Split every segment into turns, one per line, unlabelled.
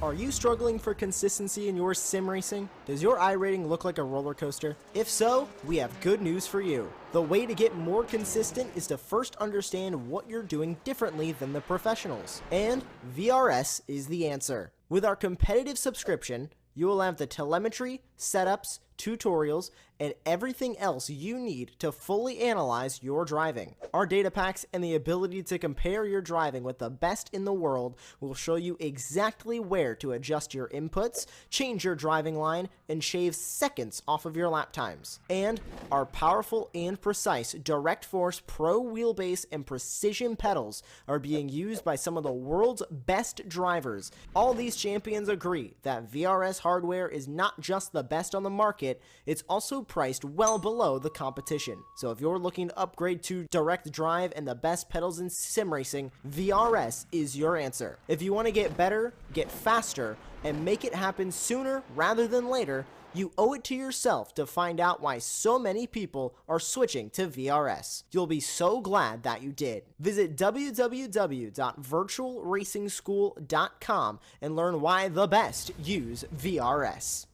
Are you struggling for consistency in your sim racing? Does your iRating look like a roller coaster? If so, we have good news for you. The way to get more consistent is to first understand what you're doing differently than the professionals. And VRS is the answer. With our competitive subscription, you will have the telemetry, setups, tutorials, and everything else you need to fully analyze your driving. Our data packs and the ability to compare your driving with the best in the world will show you exactly where to adjust your inputs, change your driving line, and shave seconds off of your lap times. And our powerful and precise Direct Force Pro wheelbase and precision pedals are being used by some of the world's best drivers. All these champions agree that VRS hardware is not just the best on the market, it's also priced well below the competition. So if you're looking to upgrade to direct drive and the best pedals in sim racing, VRS is your answer. If you want to get better, get faster, and make it happen sooner rather than later, you owe it to yourself to find out why so many people are switching to VRS. You'll be so glad that you did. Visit www.virtualracingschool.com and learn why the best use VRS.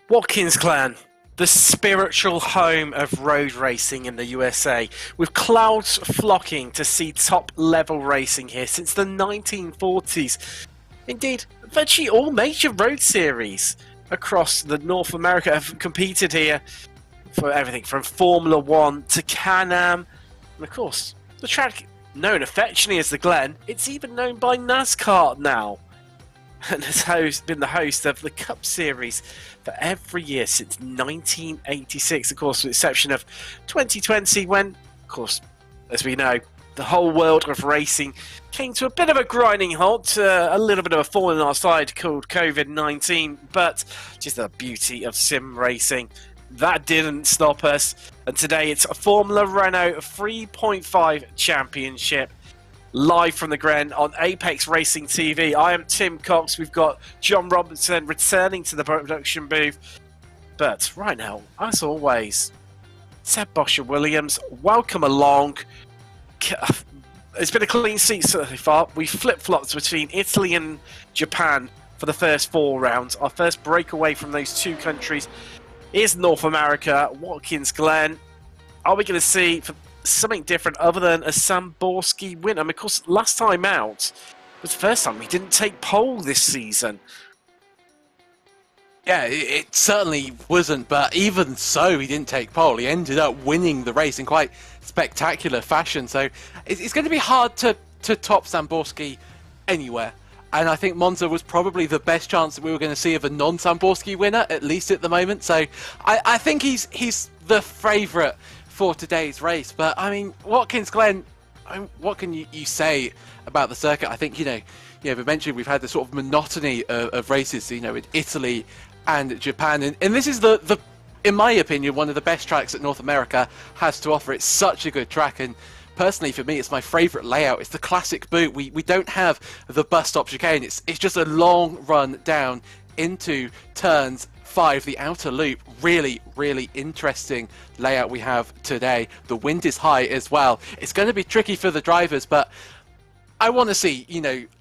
Watkins Glen, the spiritual home of road racing in the USA, with crowds flocking to see top-level racing here since the 1940s. Indeed, virtually all major road series across North America have competed here for everything from Formula One to Can-Am, and of course, the track known affectionately as the Glen, it's even known by NASCAR now, and has been the host of the Cup Series for every year since 1986, of course, with the exception of 2020 when, of course, as we know, the whole world of racing came to a bit of a grinding halt, a little bit of a thorn in our side called COVID-19, but just the beauty of sim racing. That didn't stop us, and today it's a Formula Renault 3.5 Championship. Live from the Glen on Apex Racing TV. I am Tim Cox. We've got John Robertson returning to the production booth. But right now, as always, Seb Bosher-Williams, welcome along. It's been a clean seat so far. We flip-flopped between Italy and Japan for the first 4 rounds. Our first breakaway from those two countries is North America, Watkins Glen. Are we going to see something different other than a Samborski win? I mean, of course, last time out was the first time we didn't take pole this season.
Yeah, it certainly wasn't, but even so, he didn't take pole. He ended up winning the race in quite spectacular fashion, so it's going to be hard to top Samborski anywhere. And I think Monza was probably the best chance that we were going to see of a non-Samborski winner, at least at the moment. So I think he's the favourite for today's race. But I mean, Watkins Glen, what can you say about the circuit? I think, we mentioned we've had the sort of monotony of races, in Italy and Japan, and this is the in my opinion, one of the best tracks that North America has to offer. It's such a good track, and personally for me, it's my favourite layout. It's the classic boot. We don't have the bus stop chicane. It's just a long run down into turns 5, the outer loop. Really, really interesting layout we have today. The wind is high as well. It's going to be tricky for the drivers, but I want to see,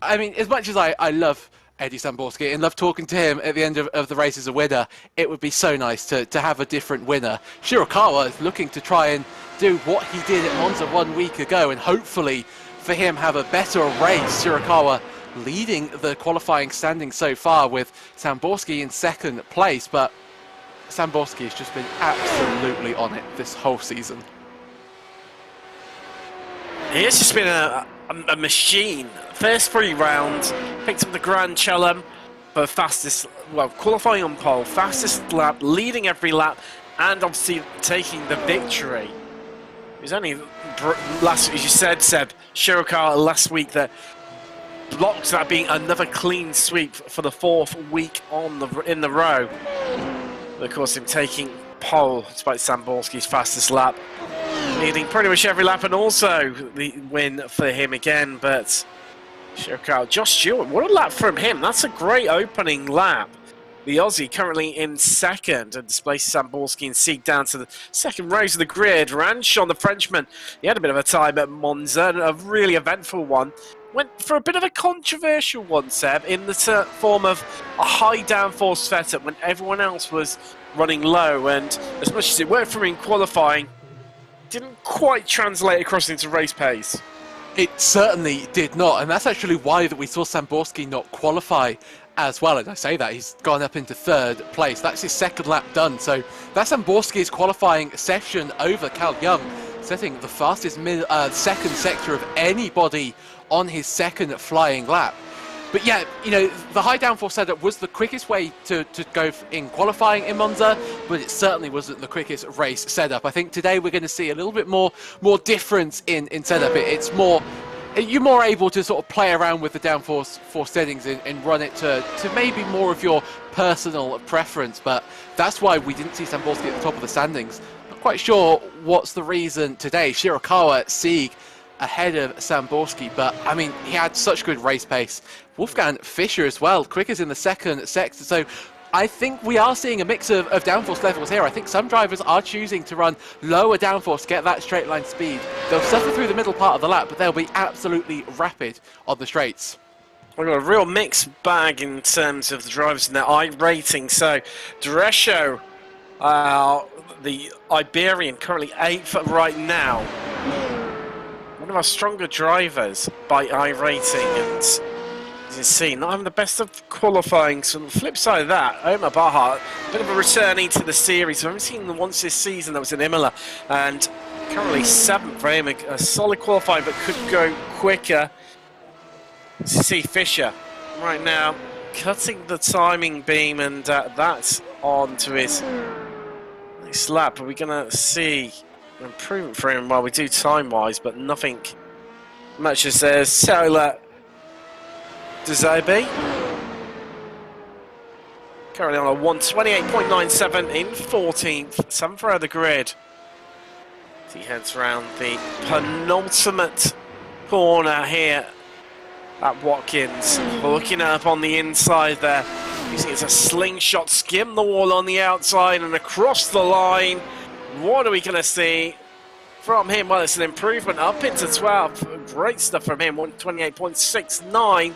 I mean, as much as I love Eddie Samborski and love talking to him at the end of the race as a winner, it would be so nice to have a different winner. Shirakawa is looking to try and do what he did at Monza 1 week ago, and hopefully for him have a better race. Shirakawa leading the qualifying standings so far with Samborski in second place, but Samborski has just been absolutely on it this whole season.
He has just been a machine. First 3 rounds, picked up the Grand Chelem for fastest, well, qualifying on pole, fastest lap, leading every lap, and obviously taking the victory. It was only last, as you said, Seb, Shirakawa last week that blocked that being another clean sweep for the 4th week in the row. But of course, him taking pole despite Samborski's fastest lap, leading pretty much every lap, and also the win for him again. But Shirakawa, Josh Stewart, what a lap from him! That's a great opening lap. The Aussie currently in 2nd and displaces Samborski and Sieg down to the 2nd rows of the grid. Ranchon, the Frenchman, he had a bit of a time at Monza, a really eventful one. Went for a bit of a controversial one, Seb, in the form of a high downforce setup when everyone else was running low, and as much as it worked for him in qualifying, didn't quite translate across into race pace.
It certainly did not, and that's actually why that we saw Samborski not qualify as well. And I say that, he's gone up into 3rd place. That's his 2nd lap done, so that's Samborski's qualifying session over Cal Young, setting the fastest 2nd sector of anybody on his 2nd flying lap. But yeah, you know, the high downforce setup was the quickest way to go in qualifying in Monza, but it certainly wasn't the quickest race setup. I think today we're going to see a little bit more difference in setup. It's more, you're more able to sort of play around with the downforce settings and run it to maybe more of your personal preference. But that's why we didn't see Samborski at the top of the standings. Not quite sure what's the reason today. Shirakawa, Sieg ahead of Samborski, but I mean, he had such good race pace. Wolfgang Fischer as well, quickest in the 2nd sector. So I think we are seeing a mix of downforce levels here. I think some drivers are choosing to run lower downforce to get that straight line speed. They'll suffer through the middle part of the lap, but they'll be absolutely rapid on the straights.
We've got a real mixed bag in terms of the drivers in their iRating. So Duresho, the Iberian, currently 8th right now. One of our stronger drivers by iRating, and as you see, not having the best of qualifying. So on the flip side of that, Omar Baha, a bit of a returning to the series. We haven't seen him once this season. That was in Imola, and currently 7th for him. A solid qualifying, but could go quicker. As you see, Fischer right now cutting the timing beam, and that's on to his next lap. Are we going to see an improvement for him while we do time-wise, but nothing much as there's Saula Dezabi. Currently on a 128.97 in 14th, 7th row of the grid. He heads around the penultimate corner here at Watkins. Looking up on the inside there. You see it's a slingshot, skim the wall on the outside and across the line. What are we going to see from him? Well, it's an improvement up into 12th. Great stuff from him, 128.69.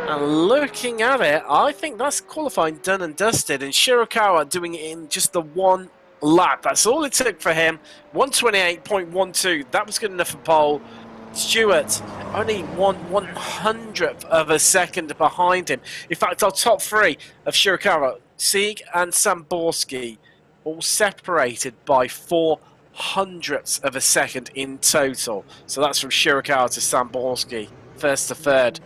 And looking at it, I think that's qualifying done and dusted. And Shirakawa doing it in just the 1 lap. That's all it took for him. 128.12. That was good enough for pole. Stewart only 1/100th of a second behind him. In fact, our top 3 of Shirakawa, Sieg and Samborski, all separated by 0.04 of a second in total. So that's from Shirakawa to Samborski, 1st to 3rd.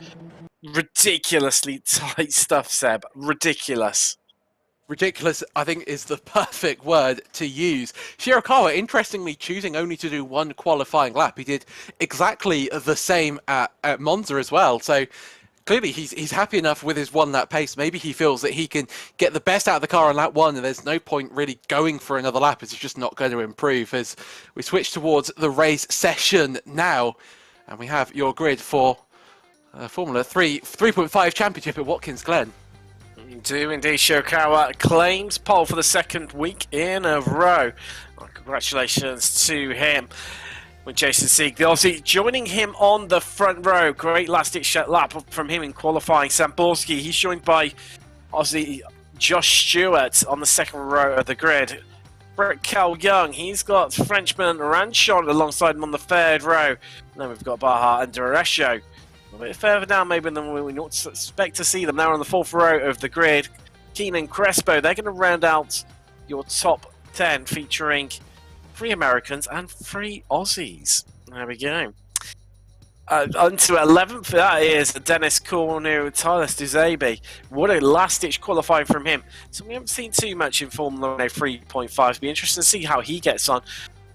Ridiculously tight stuff, Seb. Ridiculous.
Ridiculous, I think, is the perfect word to use. Shirakawa, interestingly, choosing only to do 1 qualifying lap. He did exactly the same at Monza as well. So clearly he's happy enough with his 1 lap pace. Maybe he feels that he can get the best out of the car on lap 1, and there's no point really going for another lap. It's just not going to improve. As we switch towards the race session now, and we have your grid for Formula 3.5 Championship at Watkins Glen.
You do indeed. Shirakawa claims pole for the 2nd week in a row. Well, congratulations to him. With Jason Sieg, the Aussie, joining him on the front row. Great last-ditch lap from him in qualifying. Samborski, he's joined by Aussie Josh Stewart on the 2nd row of the grid. Brett Cal Young, he's got Frenchman Ranchon alongside him on the 3rd row. And then we've got Baha and Duresho. A bit further down maybe than we would expect to see them. Now on the 4th row of the grid. Keenan Crespo, they're going to round out your top 10, featuring 3 Americans and 3 Aussies. There we go. On to 11th, that is Dennis Cornu, Tyler Stuzebi. What a last-ditch qualifying from him. So we haven't seen too much in Formula 1 3.5. It'll be interesting to see how he gets on.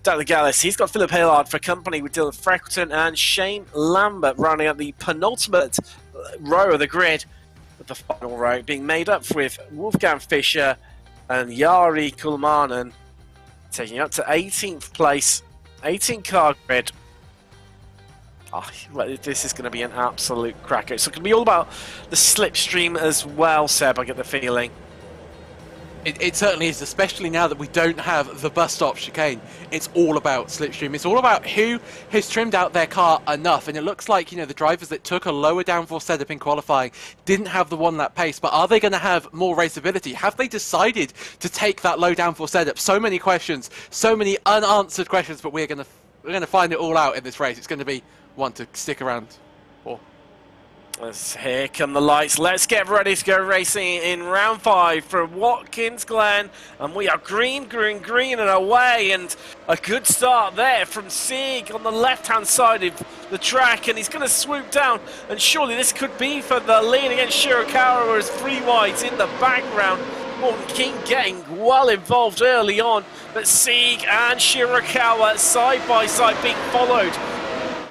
Down the Gallus, he's got Philip Hillard for company with Dylan Freckleton and Shane Lambert running at the penultimate row of the grid, with the final row being made up with Wolfgang Fischer and Jari Kulmanen, taking up to 18th place, 18-car grid. Oh, this is going to be an absolute cracker. It's going to be all about the slipstream as well, Seb, I get the feeling.
It certainly is, especially now that we don't have the bus stop chicane. It's all about slipstream. It's all about who has trimmed out their car enough. And it looks like, you know, the drivers that took a lower downforce setup in qualifying didn't have the one lap pace. But are they going to have more raceability? Have they decided to take that low downforce setup? So many questions, so many unanswered questions. But we're going to find it all out in this race. It's going to be one to stick around for.
Here come the lights. Let's get ready to go racing in round 5 for Watkins Glen. And we are green, green, green and away. And a good start there from Sieg on the left-hand side of the track. And he's going to swoop down. And surely this could be for the lead against Shirakawa, whereas 3 wides in the background. Morton King getting well involved early on. But Sieg and Shirakawa side by side being followed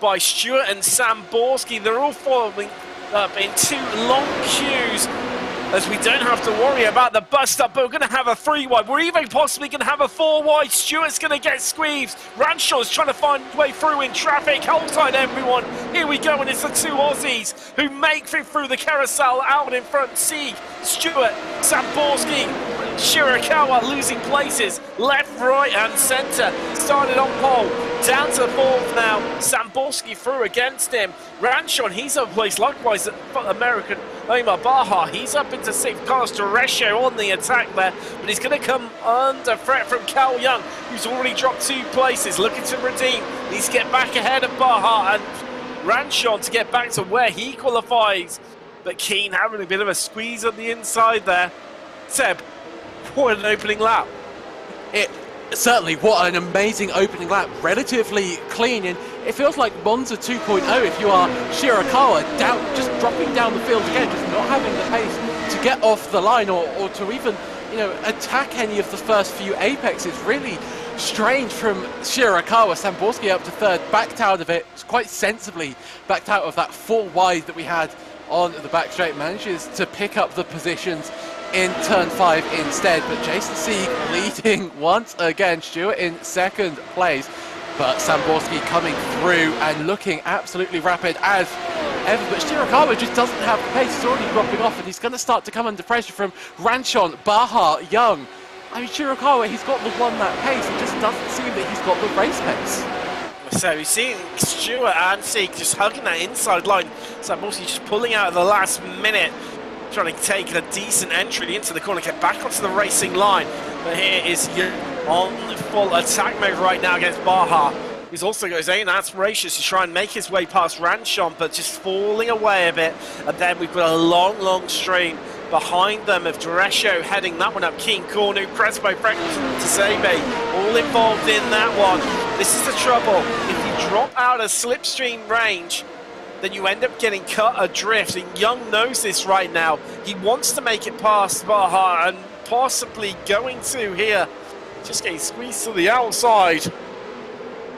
by Stewart and Sam Borski. They're all following up in 2 long queues, as we don't have to worry about the bus stop, but we're going to have a 3 wide. We're even possibly going to have a 4 wide. Stewart's going to get squeezed. Ranshaw's trying to find his way through in traffic. Hold tight, everyone. Here we go, and it's the 2 Aussies who make it through the carousel out in front. Sieg, Stewart, Sam Borski, Shirakawa losing places left, right and centre. Started on pole, down to 4th now. Samborski through against him. Ranchon, he's up place. Likewise, American Omar Baha, he's up into 6th. Carlos Torresio on the attack there, but he's going to come under threat from Cal Young, who's already dropped 2 places, looking to redeem. Needs to get back ahead of Baha and Ranchon to get back to where he qualifies. But Keane having a bit of a squeeze on the inside there. Seb, what an opening lap.
Certainly, what an amazing opening lap. Relatively clean, and it feels like Monza 2.0 if you are Shirakawa, just dropping down the field again, just not having the pace to get off the line or to even, you know, attack any of the first few apexes. Really strange from Shirakawa. Samborski up to 3rd, backed out of it, quite sensibly backed out of that 4 wide that we had on the back straight, manages to pick up the positions in turn 5 instead, but Jason Sieg leading once again, Stewart in 2nd place, but Samborski coming through and looking absolutely rapid as ever, but Shirakawa just doesn't have the pace. He's already dropping off and he's going to start to come under pressure from Ranchon, Baha, Young. I mean, Shirakawa, he's got the 1 lap pace, it just doesn't seem that he's got the race pace.
So we've seen Stewart and Sieg just hugging that inside line. Samborski just pulling out at the last minute, trying to take a decent entry into the corner, get back onto the racing line. But here is Young on full attack mode right now against Baha. He's also got his own aspirations to try and make his way past Ranchon, but just falling away a bit. And then we've got a long, long stream behind them of Durescio heading that one up. Keen, Cornu, Crespo, Freckleton, Tsebe, all involved in that one. This is the trouble. If you drop out of slipstream range, then you end up getting cut adrift, and Young knows this right now. He wants to make it past Baha and possibly going to here. Just getting squeezed to the outside.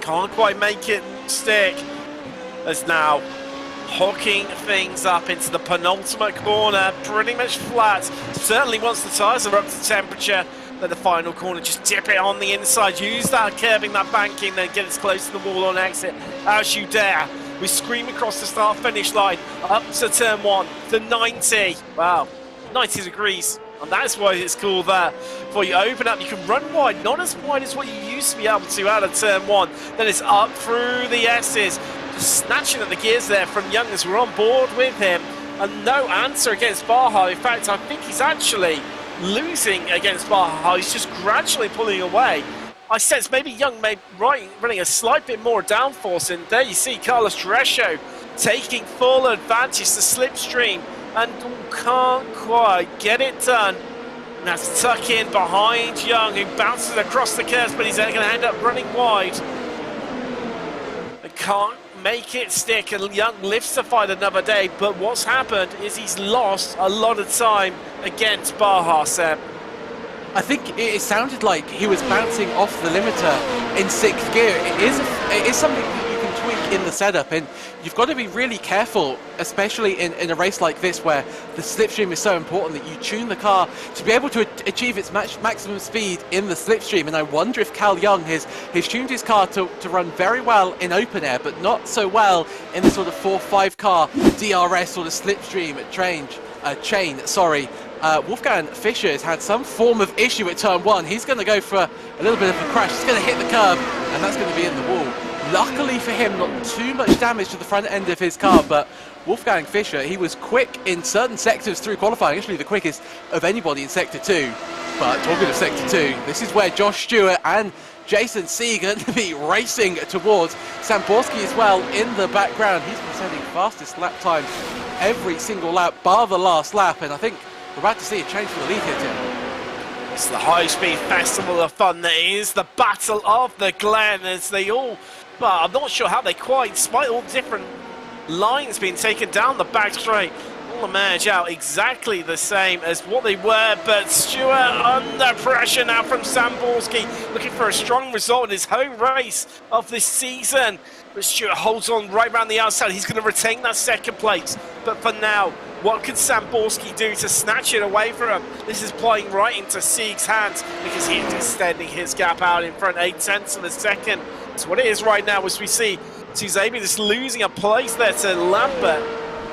Can't quite make it stick. As now hooking things up into the penultimate corner, pretty much flat. Certainly once the tyres are up to temperature, then the final corner, just dip it on the inside. Use that curbing, that banking, then get as close to the wall on exit as you dare. We scream across the start-finish line, up to turn 1, to 90. Wow, 90 degrees. And that's why it's cool there. Before you open up, you can run wide, not as wide as what you used to be able to out of turn 1. Then it's up through the S's. Just snatching at the gears there from Young as we're on board with him. And no answer against Baha. In fact, I think he's actually losing against Baha. He's just gradually pulling away. I sense maybe Young may running a slight bit more downforce, and there you see Carlos Durescio taking full advantage to slipstream and can't quite get it done. And that's tuck in behind Young, who bounces across the curves, but he's going to end up running wide. can't make it stick, and Young lives to fight another day, but what's happened is he's lost a lot of time against Baja, Seb.
I think it sounded like he was bouncing off the limiter in 6th gear. It is something that you can tweak in the setup, and you've got to be really careful, especially in a race like this where the slipstream is so important, that you tune the car to be able to achieve its maximum speed in the slipstream. And I wonder if Cal Young has tuned his car to run very well in open air, but not so well in the sort of 4-5 car DRS sort of slipstream chain. Wolfgang Fischer has had some form of issue at turn 1. He's going to go for a little bit of a crash. He's going to hit the curb, and that's going to be in the wall. Luckily for him, not too much damage to the front end of his car, but Wolfgang Fischer, he was quick in certain sectors through qualifying, actually the quickest of anybody in Sector 2. But talking of Sector 2, this is where Josh Stewart and Jason C are going to be racing towards. Samborski as well in the background. He's been setting fastest lap times every single lap, bar the last lap, and I think we're about to see a change for the lead here, Tim.
It's the high-speed festival of fun that is the Battle of the Glen, as they all, but I'm not sure how they quite, despite all different lines being taken down the back straight, all emerge out exactly the same as what they were. But Stewart under pressure now from Samborski, looking for a strong result in his home race of this season. But Stewart holds on right around the outside. He's going to retain that second place, but for now, what can Samborski do to snatch it away from him? This is playing right into Sieg's hands, because he is extending his gap out in front 0.8 of a second. That's what it is right now, as we see Tuzabi just losing a place there to Lambert.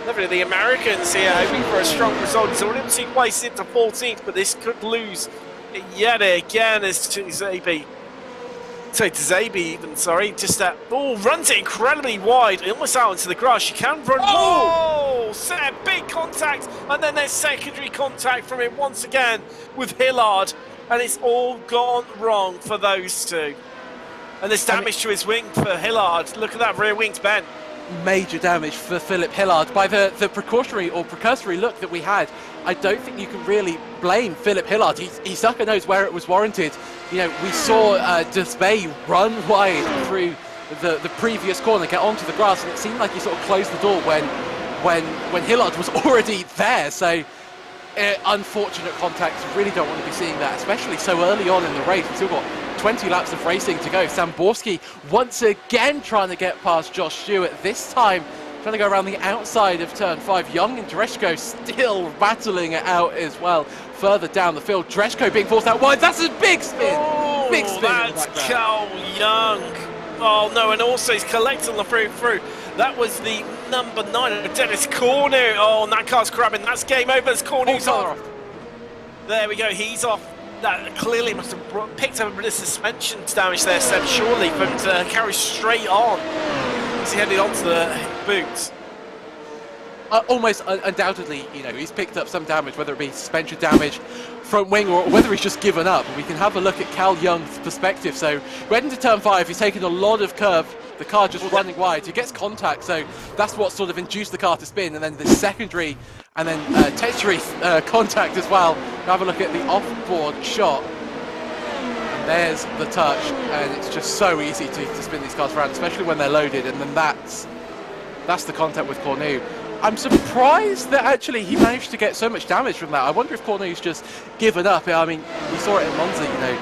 Definitely the Americans here hoping for a strong result. He's already 2 places into 14th, but this could lose yet again as Tuzabi. Just that, runs it incredibly wide, almost out into the grass. She can run, Seb, big contact, and then there's secondary contact from him once again with Hillard, and it's all gone wrong for those two. And there's damage to his wing for Hillard. Look at that rear wing's bent.
Major damage for Philip Hillard. By the precautionary or precursory look that we had, I don't think you can really blame Philip Hillard. He sucker knows where it was warranted. You know, we saw Desbay run wide through the previous corner, get onto the grass, and it seemed like he sort of closed the door when Hillard was already there. So unfortunate contact. Really don't want to be seeing that, especially so early on in the race. We've still got 20 laps of racing to go. Samborski once again trying to get past Josh Stewart, this time trying to go around the outside of turn 5. Young and Dreshko still battling it out as well further down the field. Dreshko being forced out wide. That's a big spin! Big spin.
That's Cal Young. Oh no, and also he's collecting the through. That was the number 9, Dennis Cornu. Oh, and that car's grabbing. That's game over as Cornu's off. There we go, he's off. That clearly must have picked up a bit of suspension damage there, Seb, surely, for him to carry straight on as he headed onto the boots.
Almost undoubtedly, you know, he's picked up some damage, whether it be suspension damage, front wing, or whether he's just given up. We can have a look at Cal Young's perspective. So we're heading to turn 5, he's taken a lot of curve, the car just running wide, he gets contact, so that's what sort of induced the car to spin, and then the secondary and then tertiary contact as well. Have a look at the off-board shot. And there's the touch, and it's just so easy to spin these cars around, especially when they're loaded, and then that's the contact with Cornu. I'm surprised that actually he managed to get so much damage from that. I wonder if Cornu's just given up. I mean, we saw it in Monza, you know.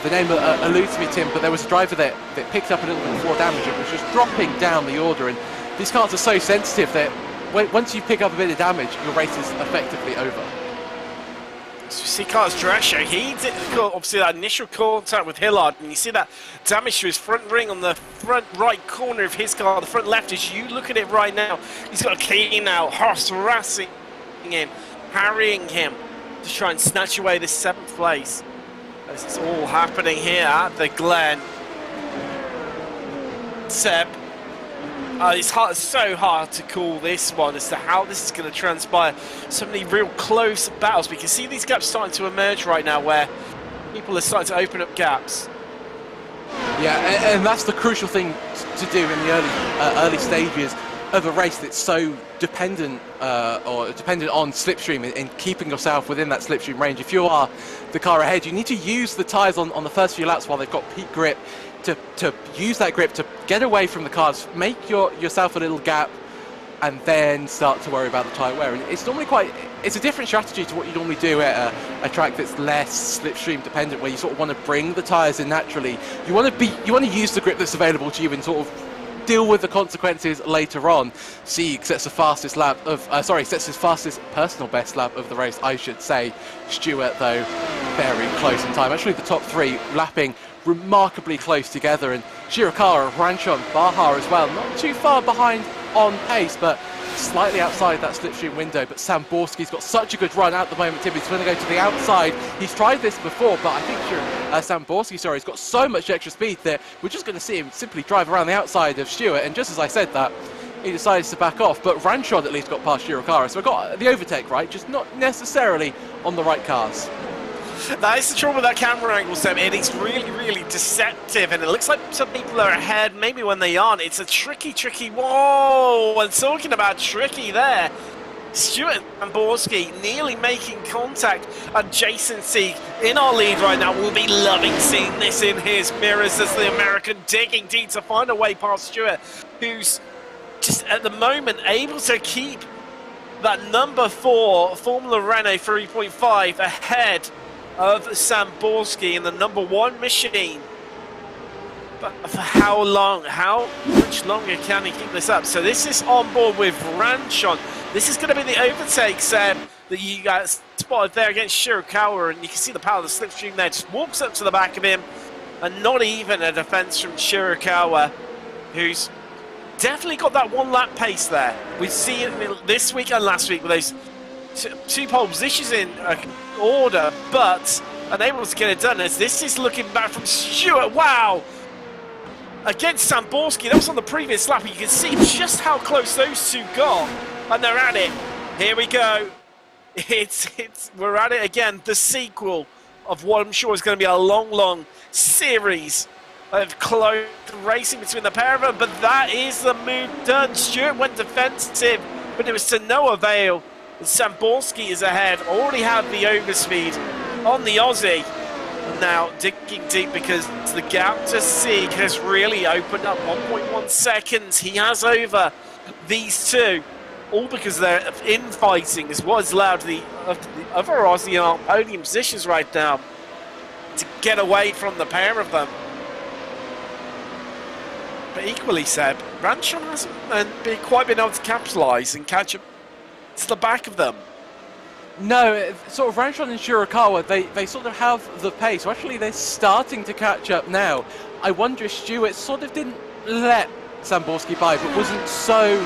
The name alludes to me, Tim, but there was a driver that picked up a little bit more damage. It was just dropping down the order, and these cars are so sensitive that once you pick up a bit of damage, your race is effectively over.
So you see Carlos Dreshko, he did obviously that initial contact with Hillard, and you see that damage to his front ring on the front right corner of his car, the front left. As you look at it right now, he's got a clean out, harassing him, harrying him to try and snatch away this 7th place. This is all happening here at the Glen. Seb, it's so hard to call this one as to how this is going to transpire. So many real close battles. We can see these gaps starting to emerge right now where people are starting to open up gaps.
Yeah, and that's the crucial thing to do in the early stages of a race that's so dependent on slipstream and keeping yourself within that slipstream range. If you are the car ahead, you need to use the tyres on the first few laps while they've got peak grip to use that grip to get away from the cars, make yourself a little gap, and then start to worry about the tyre wear. And it's normally it's a different strategy to what you normally do at a track that's less slipstream dependent, where you sort of want to bring the tyres in naturally. You want to use the grip that's available to you and sort of deal with the consequences later on. Sieg sets the fastest lap of, sets his fastest personal best lap of the race, I should say. Stewart, though, very close in time. Actually, the top three lapping remarkably close together, and Shirakawa, Ranchon, Baja as well, not too far behind on pace, but slightly outside that slipstream window. But Samborski's got such a good run at the moment. Tim, he's going to go to the outside. He's tried this before, but I think Samborski, he's got so much extra speed that we're just going to see him simply drive around the outside of Stewart. And just as I said that, he decides to back off. But Ranchon at least got past Shirakawa, so we got the overtake right, just not necessarily on the right cars.
That is the trouble with that camera angle, Seb. It is really, really deceptive, and it looks like some people are ahead, maybe when they aren't. It's a tricky, whoa! And talking about tricky there, Stuart Samborski nearly making contact, and Jason Sieg in our lead right now. Will be loving seeing this in his mirrors as the American digging deep to find a way past Stuart, who's just at the moment able to keep that number 4 Formula Renault 3.5 ahead of Samborski in the number 1 machine. But for how long? How much longer can he keep this up? So this is on board with Ranchon. This is going to be the overtake, Seb, that you guys spotted there against Shirakawa, and you can see the power of the slipstream there. Just walks up to the back of him, and not even a defense from Shirakawa, who's definitely got that 1 lap pace there. We've seen it this week and last week with those two pole positions in order, but unable to get it done, as this is looking back from Stewart. Wow! Against Samborski, that was on the previous lap. You can see just how close those two got, and they're at it. Here we go. We're at it again. The sequel of what I'm sure is going to be a long series of close racing between the pair of them, but that is the move done. Stewart went defensive, but it was to no avail. Samborski is ahead, already had the overspeed on the Aussie. Now digging deep because the gap to Sieg has really opened up. 1.1 seconds he has over these two, all because they're infighting is what has allowed the other Aussie on podium positions right now to get away from the pair of them. But equally, Seb, Ranchon hasn't quite been able to capitalise and catch up to the back of them.
No, sort of Ranchon and Shirakawa, they sort of have the pace. So actually they're starting to catch up now. I wonder if Stewart sort of didn't let Samborski by, but wasn't so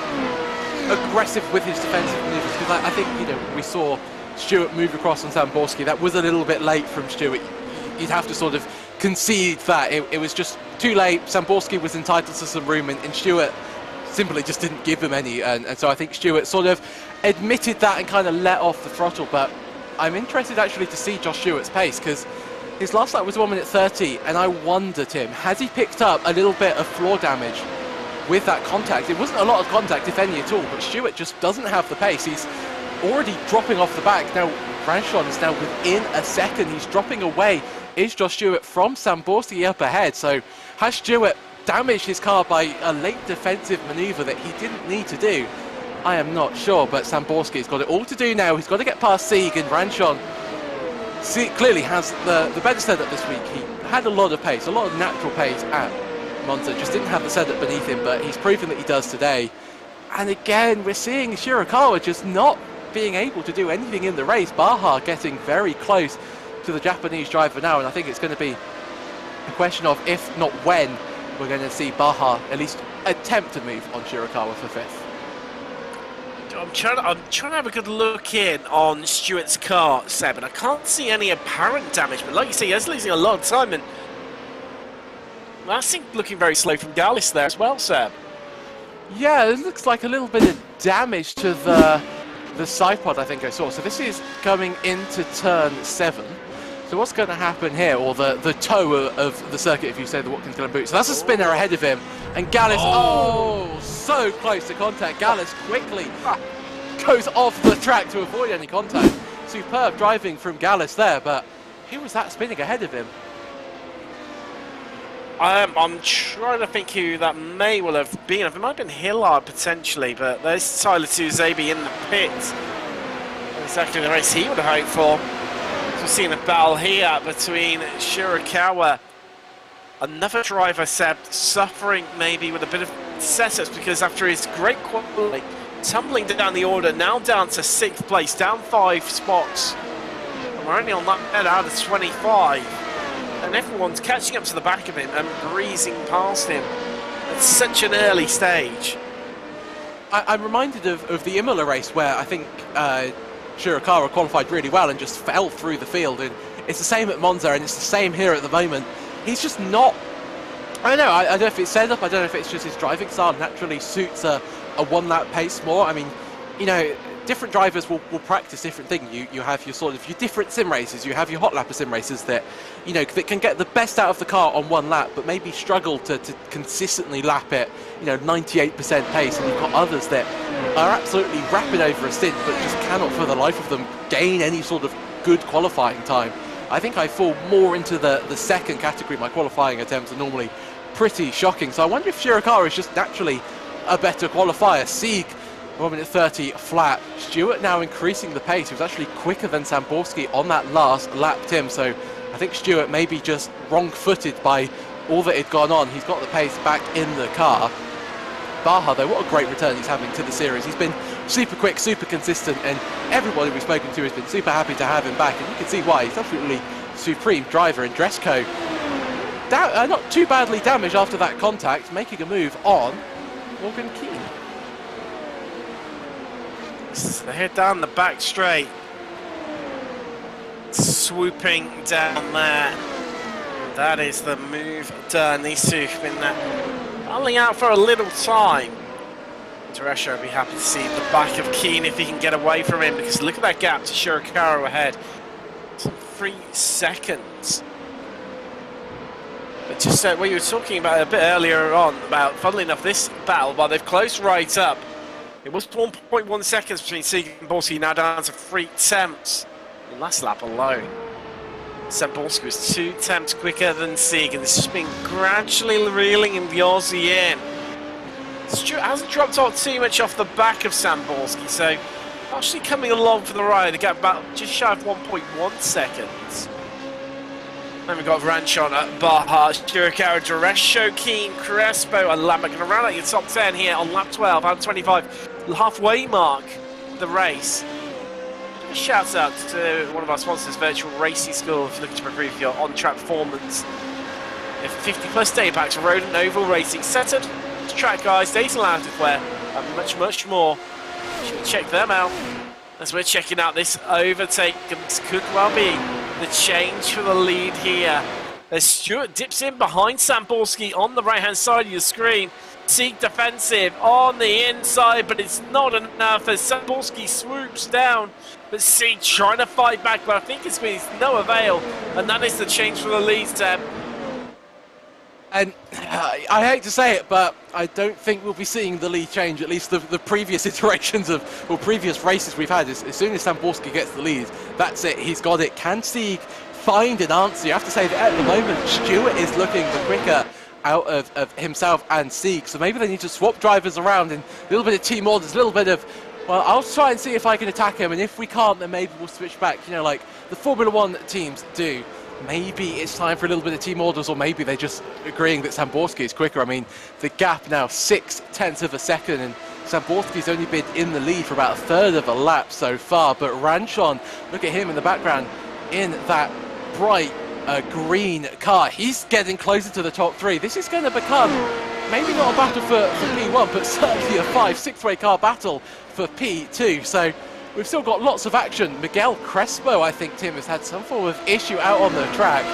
aggressive with his defensive maneuvers. Because I think, we saw Stewart move across on Samborski. That was a little bit late from Stewart. You'd have to sort of concede that. It was just too late. Samborski was entitled to some room, and Stewart simply just didn't give him any, and so I think Stewart sort of admitted that and kind of let off the throttle. But I'm interested actually to see Josh Stewart's pace, because his last lap was 1 minute 30, and I wonder, Tim, has he picked up a little bit of floor damage with that contact? It wasn't a lot of contact, if any at all, but Stewart just doesn't have the pace. He's already dropping off the back. Now Ranchon is now within a second. He's dropping away. Is Josh Stewart from Samborski up ahead? So has Stewart damaged his car by a late defensive manoeuvre that he didn't need to do? I am not sure, but Samborski's got it all to do now. He's got to get past Sieg, and Ranchon clearly has the better setup this week. He had a lot of pace, a lot of natural pace at Monza, just didn't have the setup beneath him, but he's proven that he does today. And again, we're seeing Shirakawa just not being able to do anything in the race. Baja getting very close to the Japanese driver now, and I think it's going to be a question of if not when we're going to see Baja at least attempt to move on Shirakawa for 5th.
I'm trying to have a good look in on Stewart's car, Seb, and I can't see any apparent damage, but like you say, he's losing a lot of time, and I think looking very slow from Gallus there as well, Seb.
Yeah, it looks like a little bit of damage to the side pod, I think I saw. So this is coming into turn 7. So what's going to happen here, or the toe of the circuit, if you say the Watkins Glen boot. So that's a spinner ahead of him, and Gallus, so close to contact. Gallus quickly goes off the track to avoid any contact. Superb driving from Gallus there, but who was that spinning ahead of him?
I'm trying to think who that may well have been. It might have been Hillard potentially, but there's Tyler Tuzabi in the pit. Exactly the race he would have hoped for. So we're seeing a battle here between Shirakawa. Another driver, Seb, suffering maybe with a bit of setups because after his great quality, tumbling down the order, now down to 6th place, down 5 spots. And we're only on that out of 25. And everyone's catching up to the back of him and breezing past him at such an early stage.
I'm reminded of the Imola race where I think Shirakawa qualified really well and just fell through the field. And it's the same at Monza and it's the same here at the moment. He's just not... I don't know, I don't know if it's set up, I don't know if it's just his driving style naturally suits a one-lap pace more. I mean, you know, different drivers will practice different things. You have your sort of your different sim races, you have your hot lapper sim races that, you know, that can get the best out of the car on one lap, but maybe struggle to consistently lap it, you know, 98% pace. And you've got others that are absolutely rapid over a stint, but just cannot for the life of them gain any sort of good qualifying time. I think I fall more into the second category. My qualifying attempts are normally pretty shocking. So I wonder if Shirakawa is just naturally a better qualifier. Sieg, 1 minute 30 flat. Stewart now increasing the pace. He was actually quicker than Samborski on that last lap, Tim. So I think Stewart may be just wrong-footed by all that had gone on. He's got the pace back in the car. Baha, though, what a great return he's having to the series. He's been super quick, super consistent, and everybody we've spoken to has been super happy to have him back, and you can see why. He's absolutely supreme driver in dress code. Not too badly damaged after that contact, making a move on Morgan Keane.
So they head down the back straight, swooping down there. That is the move done. These two have been battling out for a little time. Teresha will be happy to see the back of Keane if he can get away from him, because look at that gap to Shirakawa ahead. Some 3 seconds. But just what you were talking about a bit earlier on, about, funnily enough, this battle, while they've closed right up, it was 1.1 seconds between Sieg and Borski, now down to 3 tenths. The last lap alone. Samborski was 2 tenths quicker than Sieg, and this has been gradually reeling in the Aussie in. Stewart hasn't dropped off too much off the back of Samborski, so actually coming along for the ride. They got about just shy of 1.1 seconds. Then we've got Ranchon at Baha, Shirakawa, Duresho, Keane, Crespo, and Lambert going to round out your top 10 here on lap 12, out of 25, halfway mark of the race. A shout out to one of our sponsors, Virtual Racing School, if you're looking to improve your on-track performance. If 50 plus day packs, road and oval racing, centered track guys, data loungewear, and much more. You should check them out as we're checking out this overtake, and this could well be the change for the lead here as Stewart dips in behind Samborski on the right hand side of your screen. Sieg defensive on the inside, but it's not enough as Samborski swoops down, but Sieg trying to fight back, but I think it's been no avail, and that is the change for the lead step.
And I hate to say it, but I don't think we'll be seeing the lead change, at least the previous iterations of, or previous races we've had. As soon as Samborski gets the lead, that's it, he's got it. Can Sieg find an answer? You have to say that at the moment, Stewart is looking the quicker out of himself and Sieg, so maybe they need to swap drivers around and a little bit of team orders, a little bit of, well, I'll try and see if I can attack him, and if we can't, then maybe we'll switch back, you know, like the Formula 1 teams do. Maybe it's time for a little bit of team orders, or maybe they're just agreeing that Samborski is quicker. I mean, the gap now 6 tenths of a second, and Samborski's only been in the lead for about a third of a lap so far. But Ranchon, look at him in the background in that bright green car. He's getting closer to the top 3. This is going to become maybe not a battle for P1, but certainly a 5-6-way car battle for P2. So we've still got lots of action. Miguel Crespo, I think, Tim, has had some form of issue out on the track.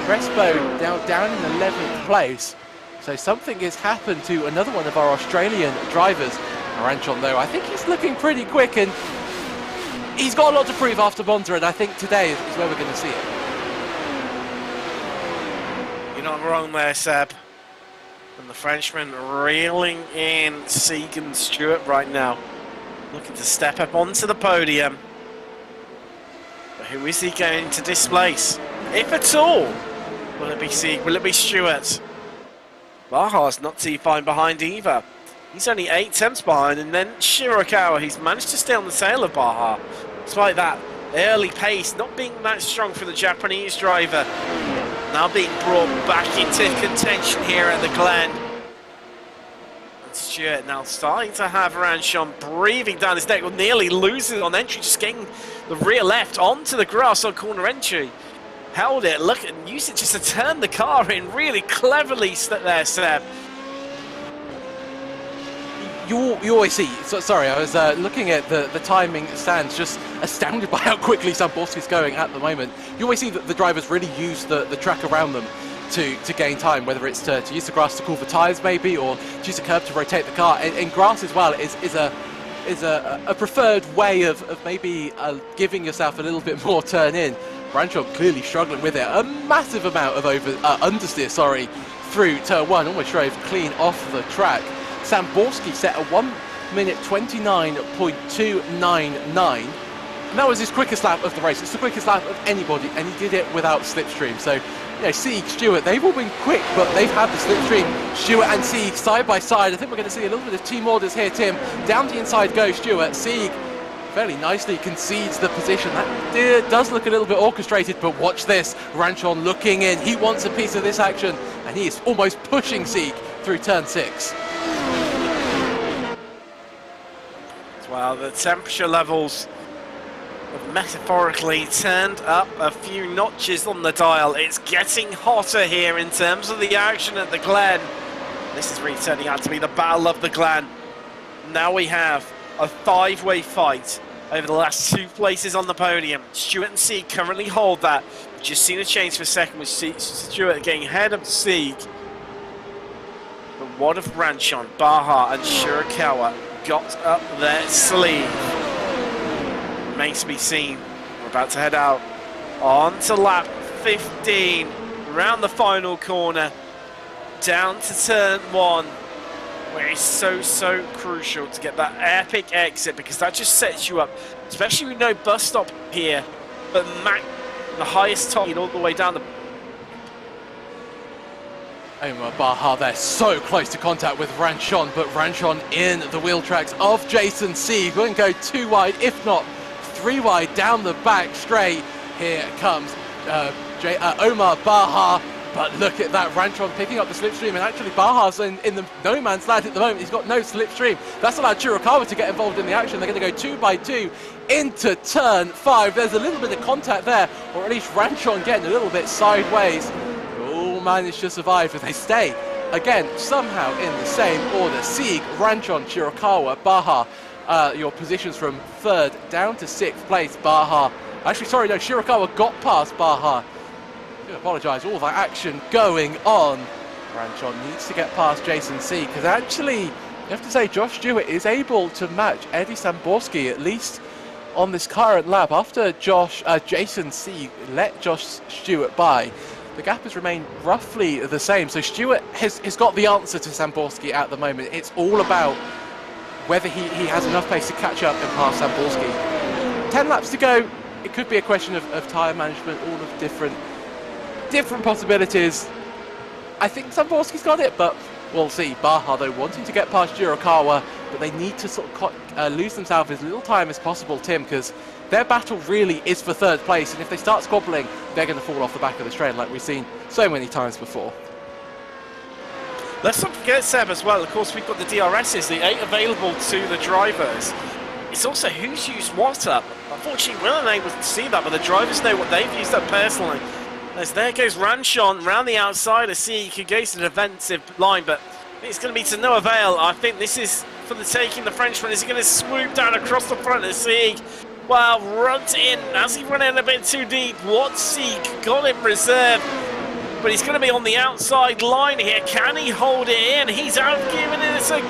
Crespo now down in 11th place. So something has happened to another one of our Australian drivers. Ranchon, though, I think he's looking pretty quick, and he's got a lot to prove after Monza, and I think today is where we're going to see it.
You're not wrong there, Seb. And the Frenchman reeling in Sieg and Stewart right now, looking to step up onto the podium. But who is he going to displace, if at all? Will it be Sieg? Will it be Stewart? Baja's not too far behind either. He's only 8 tenths behind, and then Shirakawa, he's managed to stay on the tail of Baja. Despite that early pace not being that strong for the Japanese driver. Now being brought back into contention here at the Glen. And Stewart now starting to have Ranchon breathing down his neck, nearly loses on entry, just getting the rear left onto the grass on corner entry. Held it, look, and used it just to turn the car in really cleverly there, Seb.
You always see, sorry, I was looking at the timing stands, just astounded by how quickly Zamborski's going at the moment. You always see that the drivers really use the track around them to gain time, whether it's to use the grass to cool for tyres maybe, or to use a curb to rotate the car. And grass as well is a preferred way of maybe giving yourself a little bit more turn in. Ranchon clearly struggling with it. A massive amount of understeer, through turn 1, almost drove clean off the track. Zamborski set a 1:29.299, and that was his quickest lap of the race. It's the quickest lap of anybody, and he did it without slipstream. So, you know, Sieg, Stewart, they've all been quick, but they've had the slipstream. Stewart and Sieg side by side. I think we're going to see a little bit of team orders here, Tim. Down the inside goes Stewart. Sieg fairly nicely concedes the position. That does look a little bit orchestrated, but watch this. Ranchon looking in. He wants a piece of this action, and he is almost pushing Sieg through turn 6.
Well, the temperature levels have metaphorically turned up a few notches on the dial. It's getting hotter here in terms of the action at the Glen. This is really turning out to be the Battle of the Glen. Now we have a 5-way fight over the last 2 places on the podium. Stewart and Sieg currently hold that. Just seen a change for a second with Stewart getting ahead of Sieg. But what if Ranchon, Baja and Shirakawa got up their sleeve? Remains to be seen. We're about to head out on to lap 15, around the final corner, down to turn 1, where it's so crucial to get that epic exit, because that just sets you up, especially with no bus stop here, but the highest top all the way down the...
Omar Baha there, so close to contact with Ranchon, but Ranchon in the wheel tracks of Jason Sieg. Wouldn't go 2 wide, if not 3 wide down the back straight. Here comes Omar Baha, but look at that, Ranchon picking up the slipstream, and actually Baha's in the no man's land at the moment. He's got no slipstream. That's allowed Shirakawa to get involved in the action. They're going to go 2 by 2 into turn 5. There's a little bit of contact there, or at least Ranchon getting a little bit sideways. Managed to survive, if they stay again somehow in the same order. Sieg, Ranchon, Shirakawa, Baha, your positions from 3rd down to 6th place. Baha, actually sorry, no, Shirakawa got past Baha. I do apologise, all that action going on. Ranchon needs to get past Jason Sieg, because actually you have to say Josh Stewart is able to match Eddie Zamborski, at least on this current lap. After Jason Sieg let Josh Stewart by, the gap has remained roughly the same. So Stewart has got the answer to Zamborski at the moment. It's all about whether he has enough pace to catch up and pass Zamborski. 10 laps to go. It could be a question of tyre management, all of different possibilities. I think Zamborski's got it, but we'll see. Baha, though, wanting to get past Shirakawa, but they need to sort of lose themselves as little time as possible, Tim, because their battle really is for 3rd place, and if they start squabbling, they're going to fall off the back of the train like we've seen so many times before.
Let's not forget, Seb, as well, of course, we've got the DRSs, the 8 available to the drivers. It's also who's used what up. Unfortunately, we're unable to see that, but the drivers know what they've used up personally. As there goes Ranchon round the outside of Sieg, who goes to the defensive line, but it's going to be to no avail. I think this is for the taking. The Frenchman, is he going to swoop down across the front of Sieg? Well, runs in. Has he run in a bit too deep? What Sieg got in reserve? But he's going to be on the outside line here. Can he hold it in? He's out giving it. It's a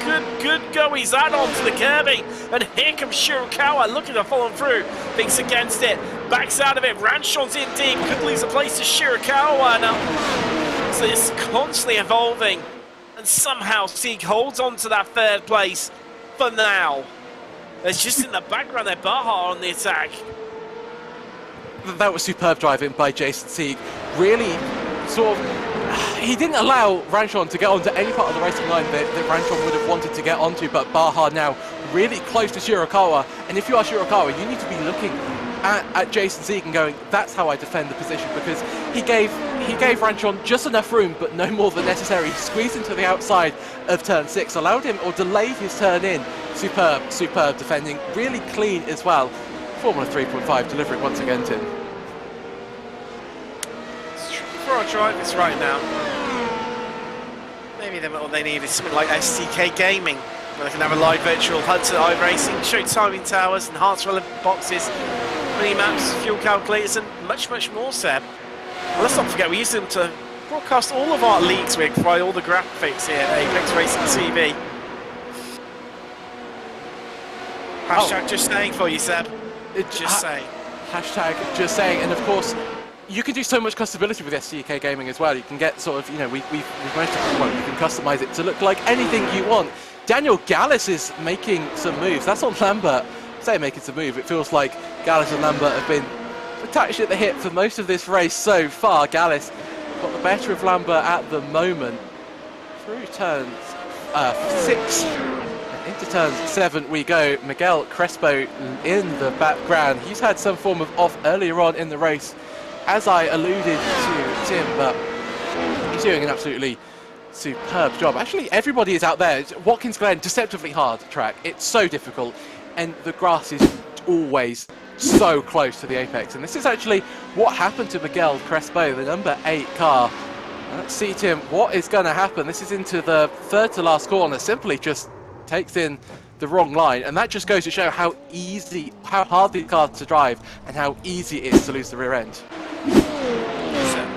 good go. He's out onto the curbing. And here comes Shirakawa looking to follow through. Thinks against it. Backs out of it. Ranchon's in deep. Could lose a place to Shirakawa now. So it's constantly evolving. And somehow Sieg holds on to that 3rd place for now. There's just in the background there, Baha on the attack.
That was superb driving by Jason Sieg. Really sort of he didn't allow Ranchon to get onto any part of the racing line that Ranchon would have wanted to get onto, but Baha now really close to Shirakawa. And if you are Shirakawa, you need to be looking at Jason Sieg and going, that's how I defend the position, because he gave Ranchon just enough room, but no more than necessary. He squeezed into the outside of turn 6, allowed him, or delayed his turn in. Superb defending, really clean as well. Formula 3.5 delivering once again, Tim.
For our drivers right now, maybe all they need is something like SDK Gaming, where they can have a live virtual HUD to iRacing, show timing towers, enhanced relevant boxes, mini maps, fuel calculators, and much more, Seb. And let's not forget, we use them to broadcast all of our leagues. We provide all the graphics here at Apex Racing TV. Hashtag just saying for you, Seb. Just saying.
Hashtag just saying, and of course, you can do so much customability with SDK Gaming as well. You can get sort of, you know, we've managed to, well, you can customize it to look like anything you want. Daniel Gallus is making some moves. That's on Lambert. Say making some move. It feels like Gallus and Lambert have been attached at the hip for most of this race so far. Gallus got the better of Lambert at the moment. Through turns 6 and into turns 7 we go. Miguel Crespo in the background. He's had some form of off earlier on in the race, as I alluded to, Tim, but he's doing an absolutely superb job. Actually, everybody is out there. It's Watkins Glen, deceptively hard track. It's so difficult, and the grass is always so close to the apex. And this is actually what happened to Miguel Crespo, the number 8 car. And let's see, Tim, what is going to happen. This is into the third to last corner. Simply just takes in the wrong line, and that just goes to show how hard the car to drive and how easy it is to lose the rear end.
One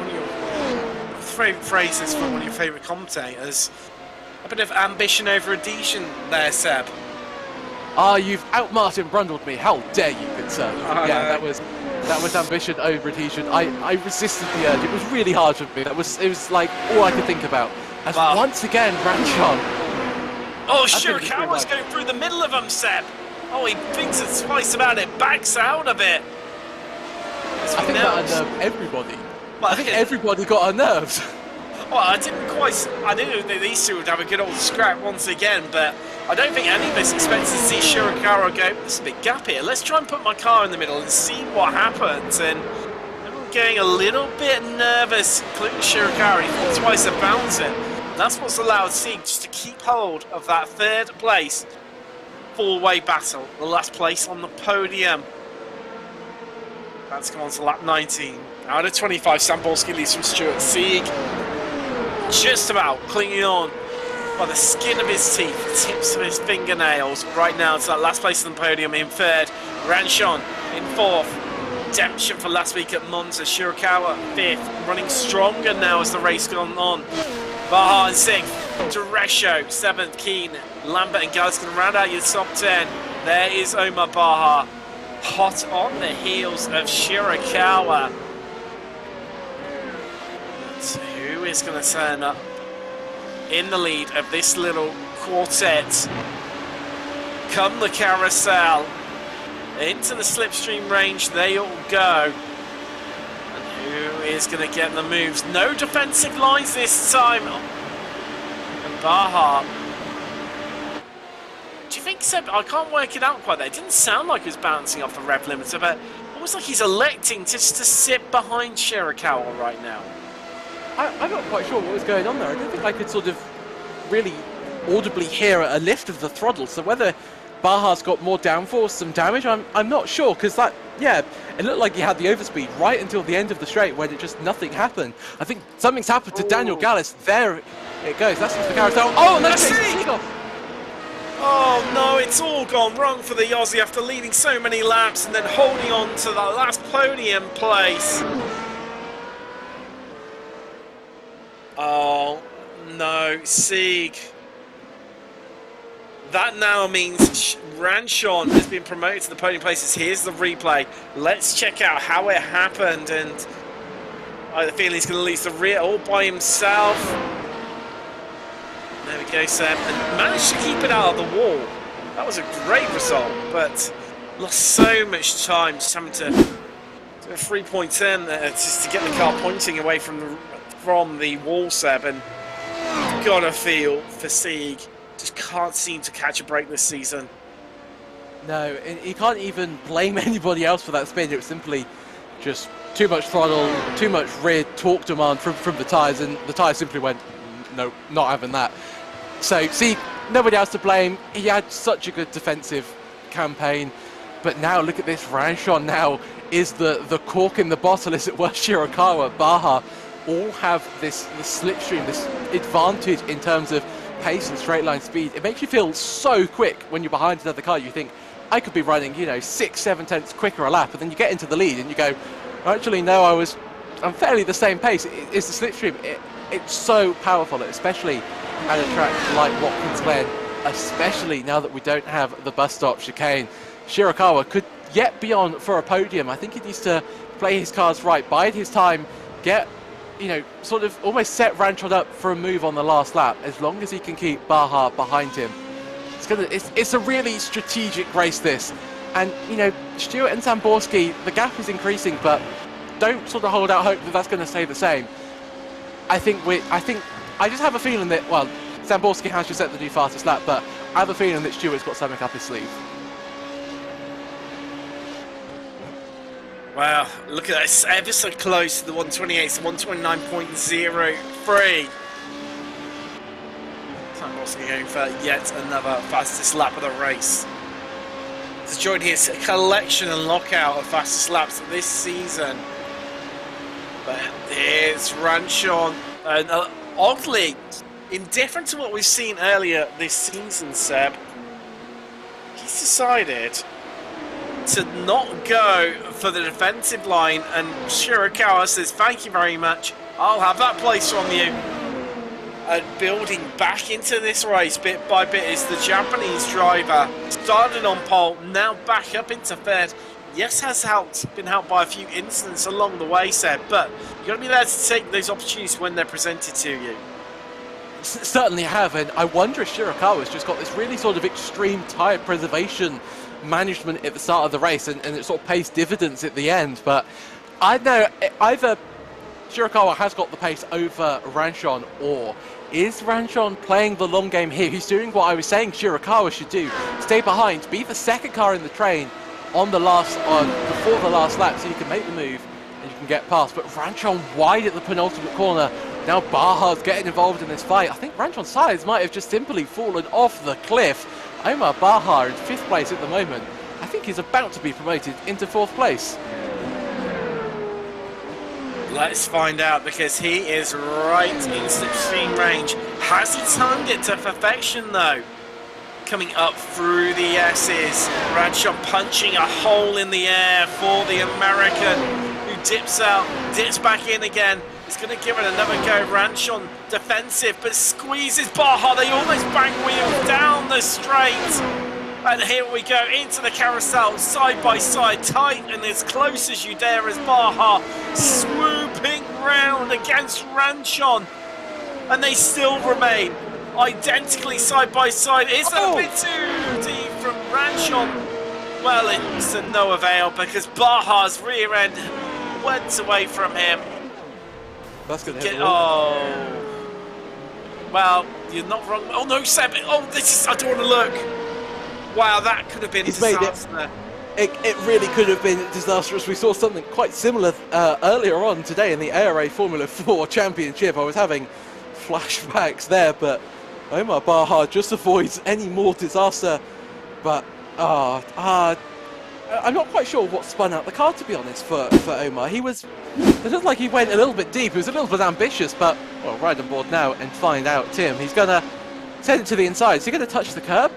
of your favourite phrases from one of your favourite commentators. A bit of ambition over adhesion there, Seb.
Ah, you've out-Martin Brundled me. How dare you, good sir. Yeah, that was ambition over adhesion. I resisted the urge. It was really hard for me. It was like all I could think about. As once again, Ranchon.
Oh, Shirakawa's going through the middle of him, Seb. Oh, he thinks it's twice about it, backs out of it.
I think that unnerved everybody. Well, I think everybody got unnerved.
Well, I knew that these two would have a good old scrap once again, but I don't think any of us expected to see Shirakawa go, there's a big gap here, let's try and put my car in the middle and see what happens. And everyone getting a little bit nervous, including Shirakawa. He thought twice about it. That's what's allowed Sieg just to keep hold of that third place four-way battle, the last place on the podium. That's come on to lap 19. Out of 25, Samborski leads from Stuart. Sieg just about clinging on by the skin of his teeth, the tips of his fingernails, right now to that last place on the podium in third. Ranchon in fourth. Redemption for last week at Monza. Shirakawa fifth, running stronger now as the race gone on. Baha in sixth, Teresho seventh, Keen, Lambert and Gallus can round out your top 10. There is Omar Baha, hot on the heels of Shirakawa. So who is going to turn up in the lead of this little quartet? Come the carousel, into the slipstream range they all go. Who is going to get the moves? No defensive lines this time. And Baha. Do you think, Seb, I can't work it out quite there. It didn't sound like he was bouncing off the rev limiter, but almost like he's electing just to sit behind Shirakawa right now.
I'm not quite sure what was going on there. I don't think I could sort of really audibly hear a lift of the throttle. So whether Baha's got more downforce, some damage, I'm not sure, because that, yeah, it looked like he had the overspeed right until the end of the straight when it just nothing happened. I think something's happened to Daniel Gallus. There it goes. That's the carousel. Oh, and that's Sieg off.
Oh no, it's all gone wrong for the Aussie after leading so many laps and then holding on to the last podium place. Oh no, Sieg. That now means Ranchon has been promoted to the podium places. Here's the replay. Let's check out how it happened. And I have a feeling he's going to lose the rear all by himself. There we go, Sam. And managed to keep it out of the wall. That was a great result, but lost so much time just having to do a 3.10 just to get the car pointing away from the from the wall, Seb, and gotta feel fatigue. Just can't seem to catch a break this season.
No, and you can't even blame anybody else for that spin. It was simply just too much throttle, too much rear torque demand from the tyres, and the tyres simply went, no, not having that. So, see, nobody else to blame. He had such a good defensive campaign, but now look at this. Ranchon now is the cork in the bottle, as it were. Shirakawa, Baha all have this slipstream, this advantage in terms of pace and straight line speed. It makes you feel so quick when you're behind another car. You think, I could be running, 6-7 tenths quicker a lap, but then you get into the lead and you go, actually no, I'm fairly the same pace. It's the slipstream. It's so powerful, especially at a track like Watkins Glen, especially now that we don't have the bus stop chicane. Shirakawa could yet be on for a podium. I think he needs to play his cards right, bide his time, get, sort of almost set Ranchon up for a move on the last lap, as long as he can keep Baha behind him. It's a really strategic race, this. And, Stewart and Zamborski, the gap is increasing, but don't sort of hold out hope that that's going to stay the same. I just have a feeling that, well, Zamborski has just set the new fastest lap, but I have a feeling that Stewart's got something up his sleeve.
Wow, look at this, ever so close to the 128, 129.03. Zamborski going for yet another fastest lap of the race. To join his collection and lockout of fastest laps of this season. But here's Ranchon, and oddly, indifferent to what we've seen earlier this season, Seb, he's decided to not go for the defensive line, and Shirakawa says, thank you very much, I'll have that place from you. And building back into this race bit by bit is the Japanese driver, started on pole, now back up into third. Yes, has been helped by a few incidents along the way, Seb, but you've got to be there to take those opportunities when they're presented to you.
Certainly have, and I wonder if Shirakawa's just got this really sort of extreme tyre preservation management at the start of the race, and it sort of pays dividends at the end. But I know either Shirakawa has got the pace over Ranchon, or is Ranchon playing the long game here? He's doing what I was saying Shirakawa should do: stay behind, be the second car in the train before the last lap, so you can make the move and you can get past. But Ranchon wide at the penultimate corner. Now Baha's getting involved in this fight. I think Ranchon's sides might have just simply fallen off the cliff. Omar Baha in 5th place at the moment. I think he's about to be promoted into 4th place.
Let's find out, because he is right in slipstream range. Has he timed it to perfection though? Coming up through the S's. Ranchon punching a hole in the air for the American, who dips out, dips back in again. He's going to give it another go. Ranchon defensive, but squeezes Baha. They almost bang wheels down the straight. And here we go into the carousel, side by side, tight and as close as you dare, as Baha swooping round against Ranchon. And they still remain identically side by side. Is that a bit too deep from Ranchon? Well, it's to no avail, because Baha's rear end went away from him.
That's going to hit the wall.
Well, you're not wrong. Oh no, Seb. Oh, this is, I don't want to look. Wow, that could have been a disaster.
It really could have been disastrous. We saw something quite similar earlier on today in the ARA Formula 4 Championship. I was having flashbacks there, but Omar Baha just avoids any more disaster. But I'm not quite sure what spun out the car, to be honest, for Omar. It looked like he went a little bit deep. He was a little bit ambitious, but, well, ride on board now and find out, Tim. He's going to send it to the inside. Is he going to touch the curb?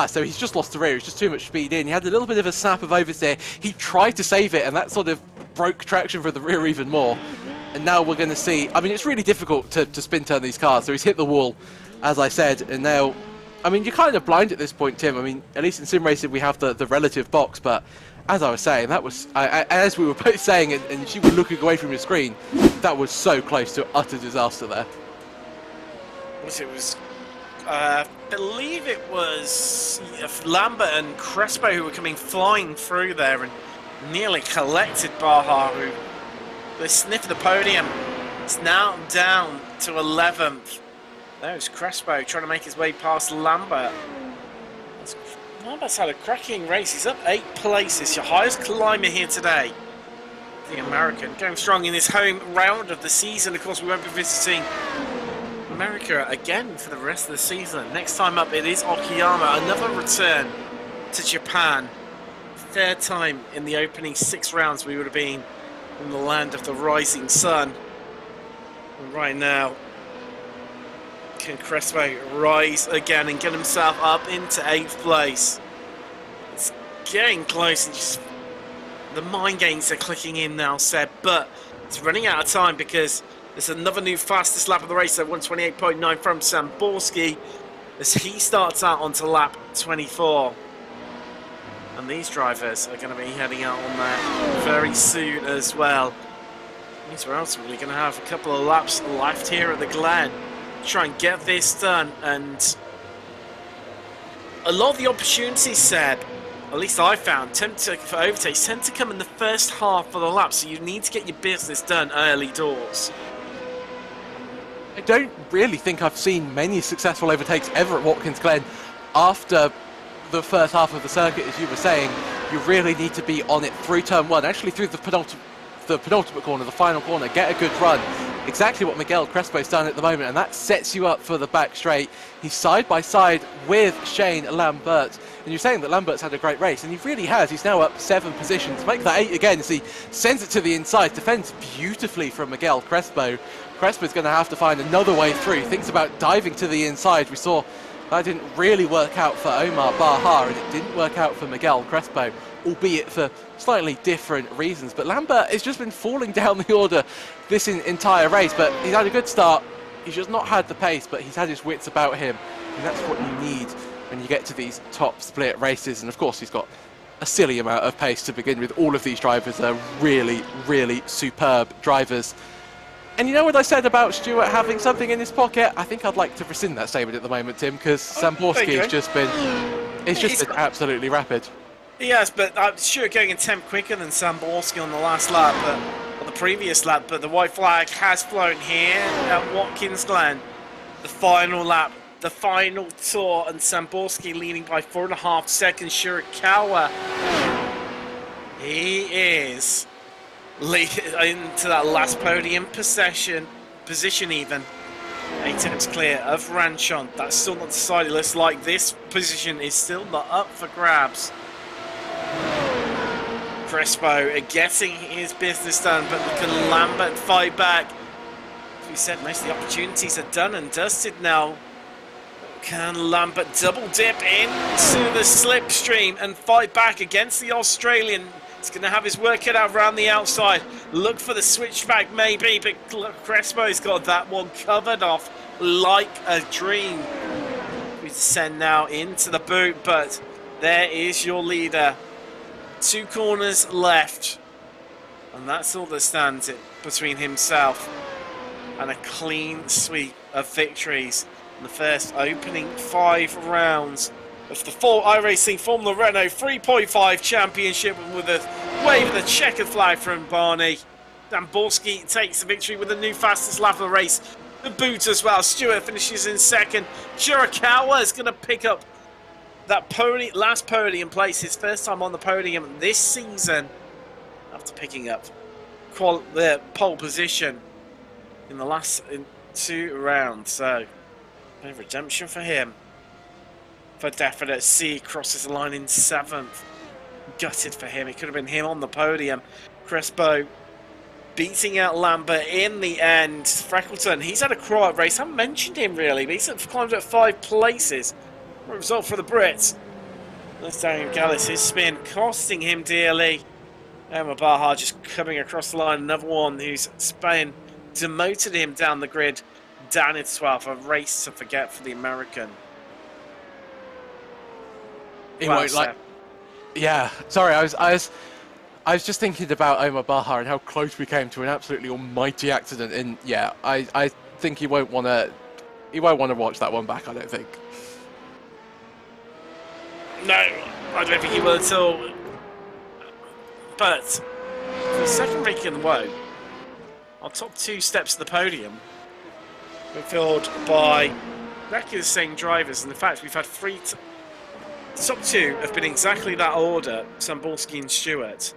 So he's just lost the rear. He's just too much speed in. He had a little bit of a snap of oversteer. He tried to save it, and that sort of broke traction for the rear even more. And now we're going to see... I mean, it's really difficult to spin turn these cars, so he's hit the wall, as I said, and now... I mean, you're kind of blind at this point, Tim. I mean, at least in sim racing we have the relative box, but as I was saying, that was... as we were both saying, and you were looking away from your screen, that was so close to utter disaster there.
It was... I believe it was Lambert and Crespo who were coming flying through there and nearly collected Baha, who they sniffed the podium. It's now down to 11th. There's Crespo trying to make his way past Lambert. Lambert's had a cracking race. He's up 8 places. Your highest climber here today. The American going strong in his home round of the season. Of course, we won't be visiting America again for the rest of the season. Next time up, it is Okayama. Another return to Japan. 3rd time in the opening 6 rounds we would have been in the land of the rising sun. And right now, can Crespo rise again and get himself up into 8th place? It's getting close, and just the mind games are clicking in now, Seb, but it's running out of time because there's another new fastest lap of the race at 128.9 from Samborski as he starts out onto lap 24. And these drivers are going to be heading out on that very soon as well. Means we're ultimately going to have a couple of laps left here at the Glen. Try and get this done, and a lot of the opportunities, Seb, at least I found, for overtakes tend to come in the first half of the lap, so you need to get your business done early doors.
I don't really think I've seen many successful overtakes ever at Watkins Glen after the first half of the circuit. As you were saying, you really need to be on it through turn 1, actually through the penultimate corner, the final corner, get a good run. Exactly what Miguel Crespo's done at the moment, and that sets you up for the back straight. He's side by side with Shane Lambert, and you're saying that Lambert's had a great race, and he really has. He's now up 7 positions. Make that 8 again as he sends it to the inside, defends beautifully from Miguel Crespo. Crespo's going to have to find another way through. Thinks about diving to the inside. We saw that didn't really work out for Omar Bahar, and it didn't work out for Miguel Crespo, albeit for slightly different reasons. But Lambert has just been falling down the order this entire race, but he's had a good start. He's just not had the pace, but he's had his wits about him, and that's what you need when you get to these top split races. And of course, he's got a silly amount of pace to begin with. All of these drivers are really, really superb drivers. And you know what I said about Stewart having something in his pocket? I think I'd like to rescind that statement at the moment, Tim, because Samborski has just been, been absolutely rapid.
Yes, but Stewart going in 10th quicker than Samborski on the last lap, or the previous lap, but the white flag has flown here at Watkins Glen. The final lap, the final tour, and Samborski leading by 4.5 seconds. Shirakawa, he is into that last podium position even. 8 tenths clear of Ranchon. That's still not decided. Looks like this position is still not up for grabs. Crespo getting his business done, but can Lambert fight back? As we said, most of the opportunities are done and dusted now. Can Lambert double dip into the slipstream and fight back against the Australian? He's going to have his work cut out around the outside. Look for the switchback maybe, but Crespo's got that one covered off like a dream. We descend now into the boot, but there is your leader. 2 corners left, and that's all that stands between himself and a clean sweep of victories in the first opening 5 rounds of the iRacing Formula Renault 3.5 Championship, with a wave of the checkered flag from Barney. Samborski takes the victory with the new fastest lap of the race. The boot as well. Stewart finishes in 2nd. Shirakawa is going to pick up that last podium place, his first time on the podium this season, after picking up the pole position in the last 2 rounds. So, no redemption for him. For definite, C crosses the line in 7th. Gutted for him. It could have been him on the podium. Crespo beating out Lambert in the end. Freckleton, he's had a quiet race. I haven't mentioned him really, but he's climbed up 5 places. What a result for the Brits. That's Daniel Gallis, his spin costing him dearly. Emma Baha just coming across the line. Another one whose spin demoted him down the grid. Down in 12th. A race to forget for the American.
He won't like. Yeah, sorry. I was just thinking about Omar Bahar and how close we came to an absolutely almighty accident. And yeah, I think he won't want to. He won't want to watch that one back. I don't think.
No, I don't think he will at all. But for the second week in a row, Our top 2 steps of the podium were filled by exactly the same drivers, and in fact, we've had 3. The top 2 have been exactly that order, Samborski and Stewart,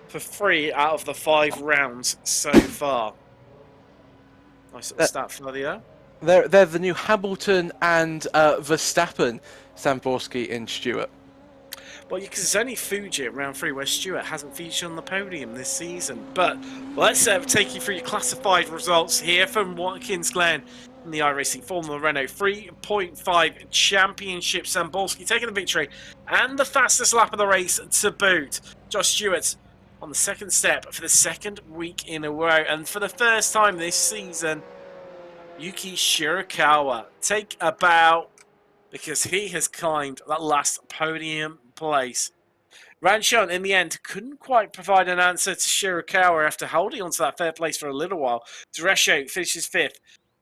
for 3 out of the 5 rounds so far. Nice little stat for the
They're the new Hamilton and Verstappen, Samborski and Stewart.
Well, because it's only Fuji at round 3 where Stewart hasn't featured on the podium this season. But let's take you through your classified results here from Watkins Glen in the iRacing Formula Renault 3.5 Championship. Samborski taking the victory and the fastest lap of the race to boot. Josh Stewart on the second step for the 2nd week in a row. And for the first time this season, Yuki Shirakawa take a bow because he has climbed that last podium place. Ranchon, in the end, couldn't quite provide an answer to Shirakawa after holding onto that 3rd place for a little while. Duresho finishes 5th.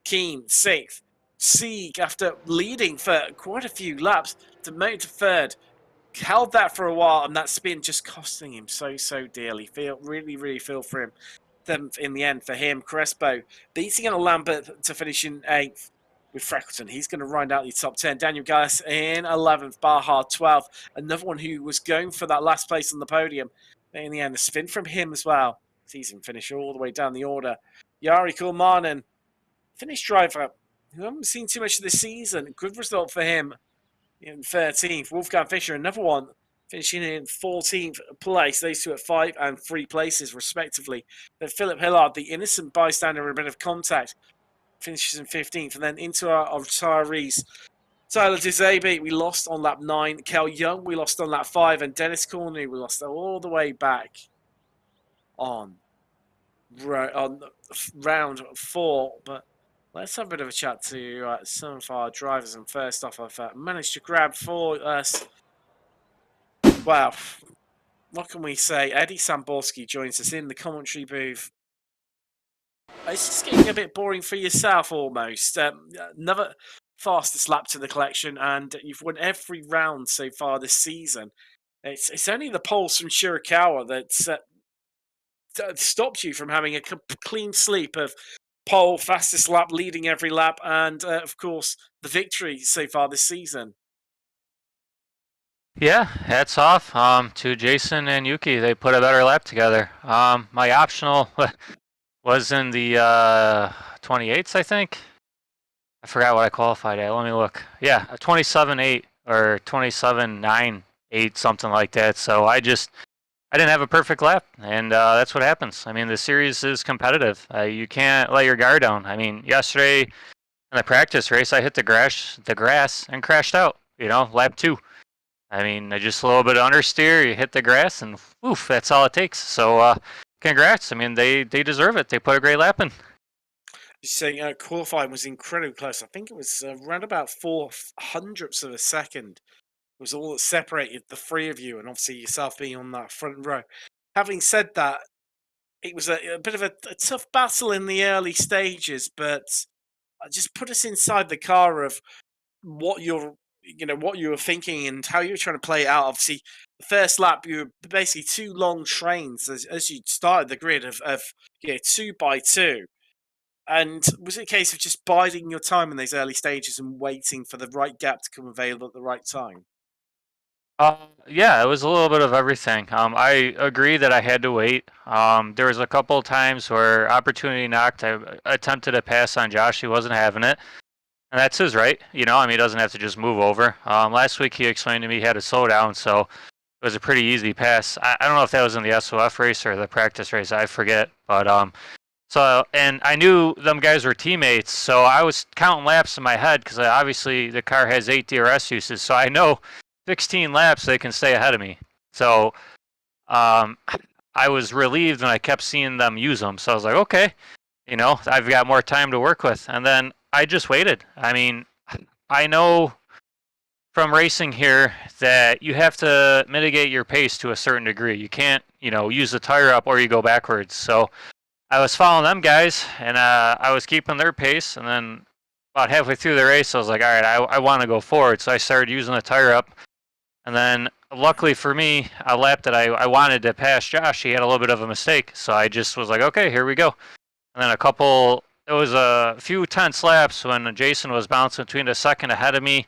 Keen, 6th. Sieg, after leading for quite a few laps, demoted to 3rd. Held that for a while, and that spin just costing him so dearly. Really feel for him. 7th in the end for him. Crespo beating a Lambert to finish in 8th. With Freckleton, he's going to round out the top 10. Daniel Gallis in 11th, Baha 12th. Another one who was going for that last place on the podium. But in the end, a spin from him as well. Season finisher all the way down the order. Jari Kulmanen, finished driver, who haven't seen too much of this season. Good result for him in 13th. Wolfgang Fischer, another one, finishing in 14th place. Those 2 at 5 and 3 places, respectively. Then Philip Hillard, the innocent bystander in a bit of contact, finishes in 15th, and then into our retirees. Tyler Dizabi, we lost on lap 9. Kel Young, we lost on lap 5. And Dennis Cornu, we lost all the way back on round 4. But let's have a bit of a chat to some of our drivers. And first off, I've managed to grab for us, well, what can we say? Eddie Samborski joins us in the commentary booth. It's just getting a bit boring for yourself, almost. Another fastest lap to the collection, and you've won every round so far this season. It's only the poles from Shirakawa that stopped you from having a clean sweep of pole, fastest lap, leading every lap, and of course the victory so far this season.
Yeah, hats off to Jason and Yuki. They put a better lap together. My optional was in the 28s, I think. I forgot what I qualified at. Let me look. Yeah, 27.8 or 27.9.8, something like that. So I didn't have a perfect lap, and that's what happens. I mean, the series is competitive. You can't let your guard down. I mean, yesterday in the practice race, I hit the grass and crashed out. Lap 2. I mean, just a little bit of understeer, you hit the grass, and woof, that's all it takes. So, congrats. I mean, they deserve it. They put a great lap in.
You're saying qualifying was incredibly close. I think it was around about 400ths of a second. It was all that separated the 3 of you, and obviously yourself being on that front row. Having said that, it was a bit of a tough battle in the early stages, but just put us inside the car of what what you were thinking and how you were trying to play it out. Obviously, the first lap, you were basically 2 long trains as you started the grid of 2 by 2. And was it a case of just biding your time in those early stages and waiting for the right gap to come available at the right time?
Yeah, it was a little bit of everything. I agree that I had to wait. There was a couple of times where opportunity knocked. I attempted to pass on Josh. He wasn't having it. And that's his right. I mean, he doesn't have to just move over. Last week he explained to me he had to slow down, so it was a pretty easy pass. I don't know if that was in the SOF race or the practice race. I forget. But and I knew them guys were teammates, so I was counting laps in my head because obviously the car has 8 DRS uses, so I know 16 laps they can stay ahead of me. So I was relieved when I kept seeing them use them. So I was like, okay, I've got more time to work with. And then I just waited. I mean, I know from racing here that you have to mitigate your pace to a certain degree. You can't, use the tire up or you go backwards. So I was following them guys, and I was keeping their pace. And then about halfway through the race, I was like, all right, I want to go forward. So I started using the tire up. And then luckily for me, a lap that I wanted to pass Josh, he had a little bit of a mistake. So I just was like, okay, here we go. And then it was a few tense laps when Jason was bouncing between the second ahead of me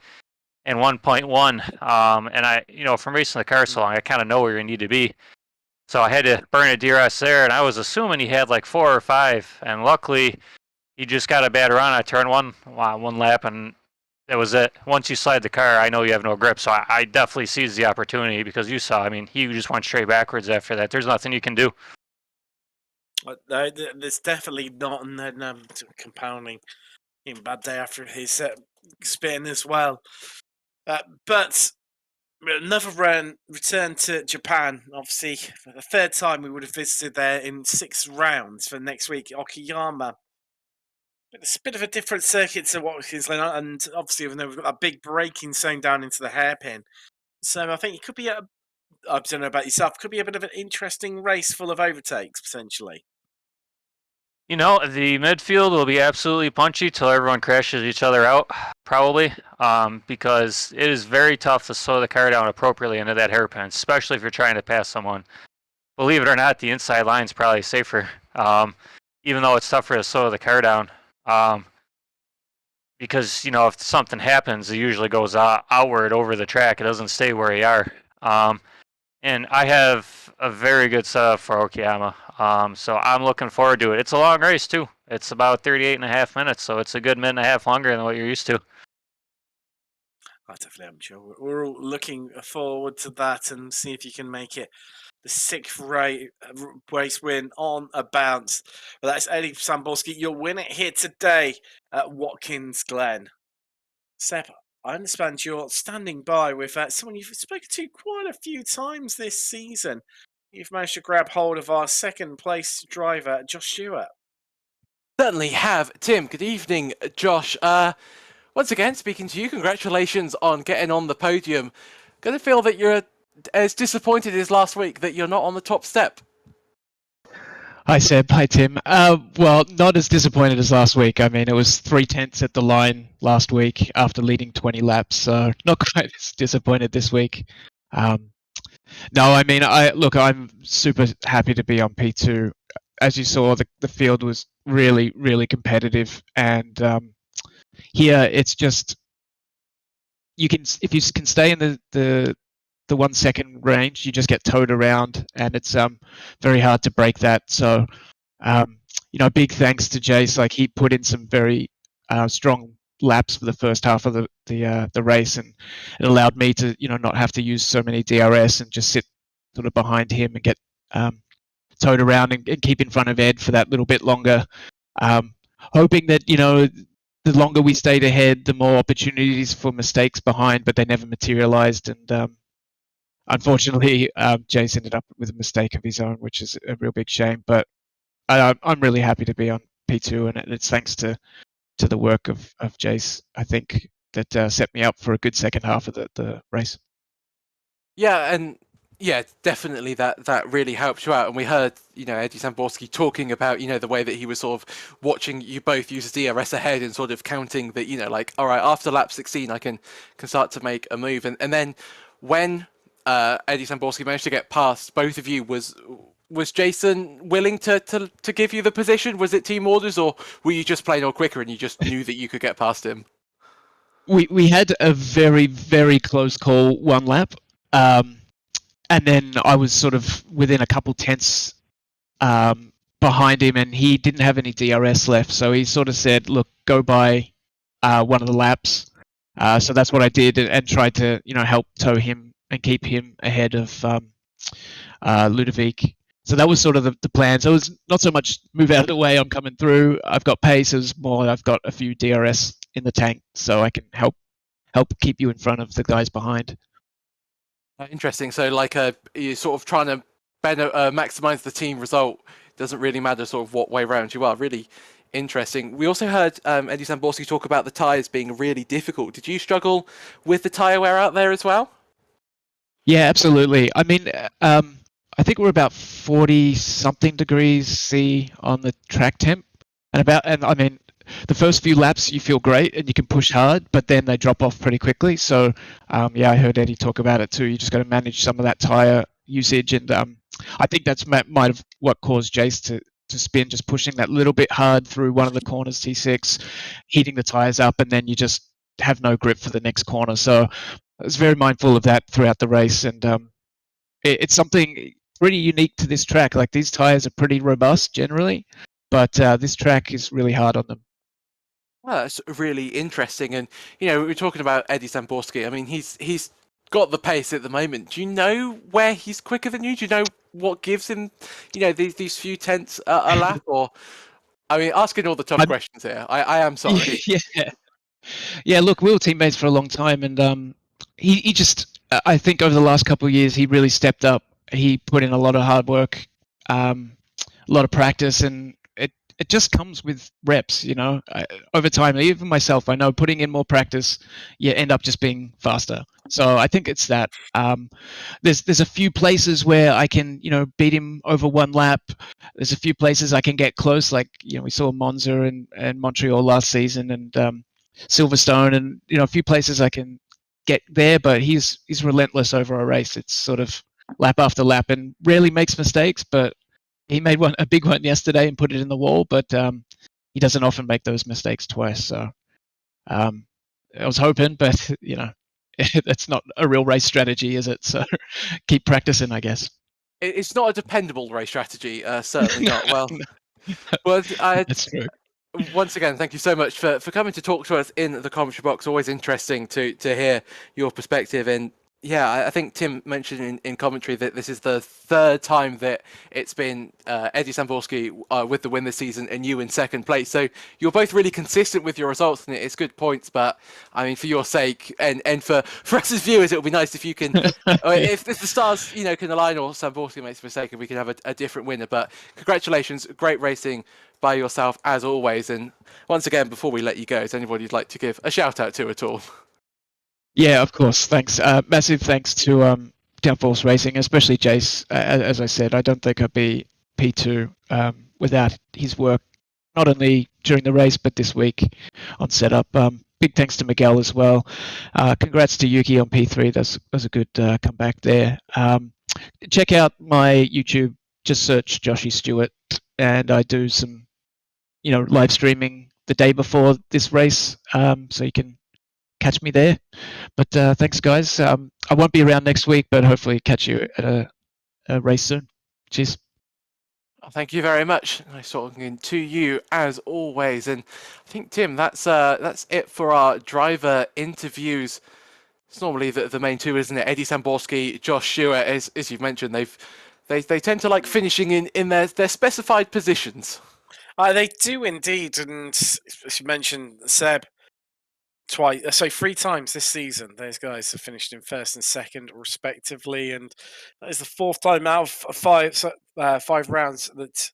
and 1.1. And I, from racing the car so long, I kind of know where you need to be. So I had to burn a DRS there, and I was assuming he had like 4 or 5. And luckily, he just got a bad run. I turned one lap, and that was it. Once you slide the car, I know you have no grip. So I definitely seized the opportunity because you saw, he just went straight backwards after that. There's nothing you can do.
No, there's definitely not, and then compounding him bad day after his spin as well. But another return to Japan, obviously, for the third time we would have visited there in 6 rounds for next week, Okayama. But it's a bit of a different circuit to Watkins Glen, and obviously, we've got that big braking zone down into the hairpin. So I think it could be I don't know about yourself, could be a bit of an interesting race full of overtakes, potentially.
The midfield will be absolutely punchy till everyone crashes each other out, probably, because it is very tough to slow the car down appropriately into that hairpin, especially if you're trying to pass someone. Believe it or not, the inside line is probably safer, even though it's tougher to slow the car down. Because, if something happens, it usually goes outward over the track. It doesn't stay where you are. And I have a very good setup for Okayama. So I'm looking forward to it. It's a long race, too. It's about 38.5 minutes, so it's a good minute and a half longer than what you're used to.
I definitely am sure. We're all looking forward to that and see if you can make it the 6th race win on a bounce. Well, that's Eddie Samborski. You'll win it here today at Watkins Glen. Seb, I understand you're standing by with someone you've spoken to quite a few times this season. You've managed to grab hold of our 2nd place driver, Josh Stewart.
Certainly have. Tim, good evening, Josh. Once again, speaking to you, congratulations on getting on the podium. Gonna feel that you're as disappointed as last week that you're not on the top step.
Hi Seb, hi Tim. Well, not as disappointed as last week. It was 3/10 at the line last week after leading 20 laps, so not quite as disappointed this week. No, I'm super happy to be on P2. As you saw, the field was really, really competitive, and here it's just if you can stay in the 1 second range, you just get towed around, and it's very hard to break that. So, big thanks to Jace. Like, he put in some very strong laps for the first half of the race, and it allowed me to not have to use so many DRS and just sit sort of behind him and get towed around and keep in front of Ed for that little bit longer. Hoping that the longer we stayed ahead, the more opportunities for mistakes behind, but they never materialized. And unfortunately, Jace ended up with a mistake of his own, which is a real big shame. But I'm really happy to be on P2, and it's thanks to the work of Jace, I think, that set me up for a good second half of the race.
Yeah, and definitely that really helped you out. And we heard, Eddie Samborski talking about, the way that he was sort of watching you both use DRS ahead and sort of counting that, all right, after lap 16, I can start to make a move. And then when Eddie Samborski managed to get past both of you, was Jason willing to give you the position? Was it team orders, or were you just playing all quicker and you just knew that you could get past him?
We had a very, very close call one lap. And then I was sort of within a couple tenths behind him, and he didn't have any DRS left. So he sort of said, look, go by one of the laps. So that's what I did, and tried to, help tow him and keep him ahead of Ludovic. So that was sort of the plan. So it was not so much move out of the way, I'm coming through, I've got pace. It was more I've got a few DRS in the tank, so I can help keep you in front of the guys behind.
Interesting. So, you're sort of trying to maximize the team result. Doesn't really matter sort of what way round you are. Really interesting. We also heard Eddie Samborski talk about the tyres being really difficult. Did you struggle with the tyre wear out there as well?
Yeah, absolutely. I think we're about 40-something degrees C on the track temp, and the first few laps you feel great and you can push hard, but then they drop off pretty quickly. So, I heard Eddie talk about it too. You just got to manage some of that tire usage, and I think that's might have what caused Jace to spin, just pushing that little bit hard through one of the corners, T6, heating the tires up, and then you just have no grip for the next corner. So I was very mindful of that throughout the race, and it's something pretty unique to this track. Like, these tires are pretty robust generally, but this track is really hard on them.
Well, that's really interesting. And, you know, we were talking about Eddie Zamborski. I mean, he's got the pace at the moment. Do you know where he's quicker than you? Do you know what gives him, you know, these few tenths a lap? Or, I mean, asking all the tough questions here. I am sorry.
Yeah. Look, we were teammates for a long time, and he just, I think over the last couple of years, he really stepped up. He put in a lot of hard work, a lot of practice, and it just comes with reps, you know. Over time, even myself, I know putting in more practice, you end up just being faster. So I think it's that. There's a few places where I can, you know, beat him over one lap. There's a few places I can get close, like, you know, we saw Monza and Montreal last season, and Silverstone, and, you know, a few places I can get there. But he's relentless over a race. It's sort of lap after lap, and rarely makes mistakes, but he made a big one yesterday and put it in the wall, but he doesn't often make those mistakes twice. So I was hoping, but, you know, that's not a real race strategy, is it? So keep practicing, I guess.
It's not a dependable race strategy, certainly not. Well,
That's true.
Once again, thank you so much for coming to talk to us in the commentary box. Always interesting to hear your perspective. And yeah, I think Tim mentioned in commentary that this is the third time that it's been Eddie Zamborski with the win this season and you in second place. So you're both really consistent with your results, and it's good points. But I mean, for your sake and for us as viewers, it would be nice if you can, if the stars, you know, can align, or Zamborski makes a mistake and we can have a different winner. But congratulations, great racing by yourself as always. And once again, before we let you go, is anybody you'd like to give a shout out to at all?
Yeah, of course. Thanks. Massive thanks to Downforce Racing, especially Jace. As I said, I don't think I'd be P2 without his work, not only during the race, but this week on setup. Big thanks to Miguel as well. Congrats to Yuki on P3. That was a good comeback there. Check out my YouTube. Just search Joshy Stewart, and I do some, you know, live streaming the day before this race, so you can catch me there. But thanks, guys. I won't be around next week, but hopefully catch you at a race soon. Cheers.
Thank you very much. Nice talking to you as always. And I think, Tim, that's it for our driver interviews. It's normally the main two, isn't it? Eddie Zamborski, Josh Stewart. As you've mentioned, they tend to like finishing in their specified positions.
They do indeed, and as you mentioned, Seb, three times this season, those guys have finished in first and second, respectively, and that is the fourth time out of five rounds that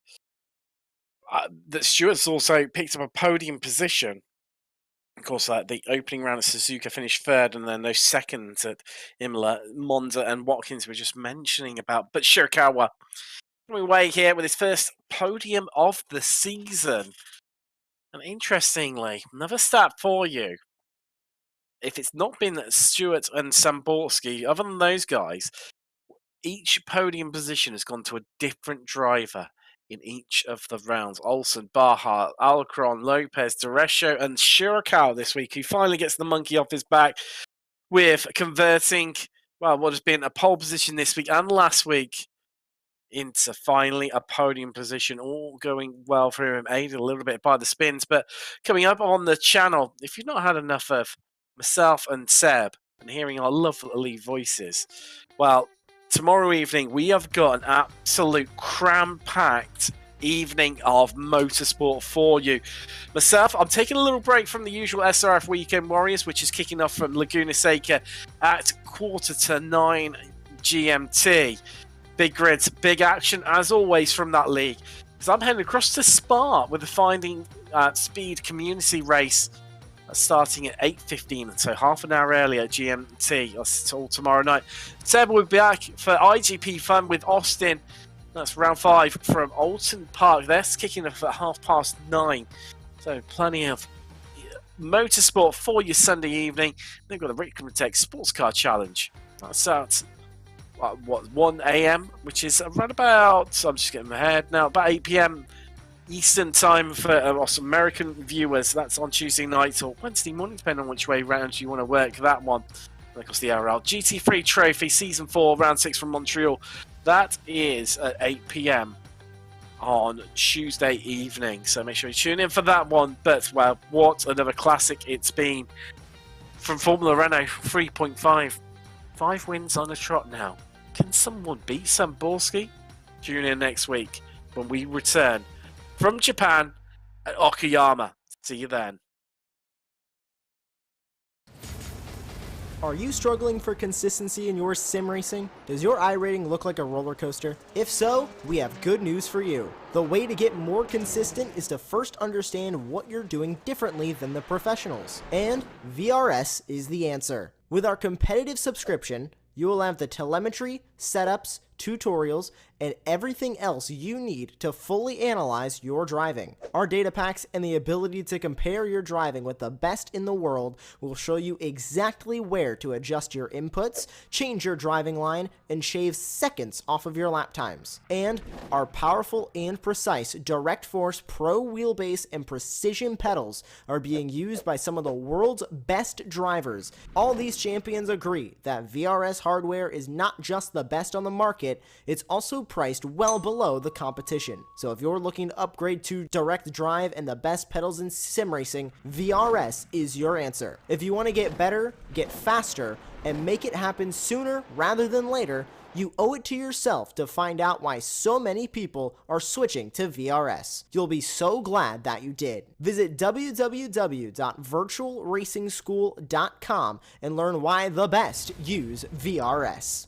Stewart's also picked up a podium position. Of course, the opening round at Suzuka finished third, and then those seconds at Imola, Monza, and Watkins were just mentioning about. But Shirakawa coming away here with his first podium of the season. And interestingly, another stat for you. If it's not been Stewart and Zamborski, other than those guys, each podium position has gone to a different driver in each of the rounds. Olsen, Baja, Alcron, Lopez, Derecho, and Shirakawa this week, who finally gets the monkey off his back with converting, well, what has been a pole position this week and last week into finally a podium position, all going well for him, aided a little bit by the spins. But coming up on the channel, if you've not had enough of myself and Seb and hearing our lovely voices, well, tomorrow evening we have got an absolute cram-packed evening of motorsport for you. Myself, I'm taking a little break from the usual SRF Weekend Warriors, which is kicking off from Laguna Seca at 8:45 GMT. Big grids, big action as always from that league. Because I'm heading across to Spa with the Finding Speed Community Race starting at 8:15, so half an hour earlier GMT all tomorrow night. Seb will be back for IGP Fun with Austin. That's round 5 from Alton Park. That's kicking off at 9:30. So plenty of motorsport for your Sunday evening. They've got the Rick Tech Sports Car Challenge. That's at 1 a.m., which is around about, I'm just getting my head now, about 8 p.m. Eastern time for us American viewers. That's on Tuesday night or Wednesday morning, depending on which way round you want to work that one. Of course, the RL GT3 Trophy Season 4, Round 6 from Montreal. That is at 8 PM on Tuesday evening. So make sure you tune in for that one. But, well, what another classic it's been. From Formula Renault 3.5. 5 wins on a trot now. Can someone beat Samborski? Tune in next week when we return from Japan at Okayama. See you then.
Are you struggling for consistency in your sim racing? Does your iRating look like a roller coaster? If so, we have good news for you. The way to get more consistent is to first understand what you're doing differently than the professionals. And VRS is the answer. With our competitive subscription, you will have the telemetry, setups, tutorials, and everything else you need to fully analyze your driving. Our data packs and the ability to compare your driving with the best in the world will show you exactly where to adjust your inputs, change your driving line, and shave seconds off of your lap times. And our powerful and precise Direct Force Pro wheelbase and precision pedals are being used by some of the world's best drivers. All these champions agree that VRS hardware is not just the best on the market, it's also priced well below the competition. So if you're looking to upgrade to direct drive and the best pedals in sim racing, VRS is your answer. If you want to get better, get faster, and make it happen sooner rather than later, you owe it to yourself to find out why so many people are switching to VRS. You'll be so glad that you did. Visit www.virtualracingschool.com and learn why the best use VRS.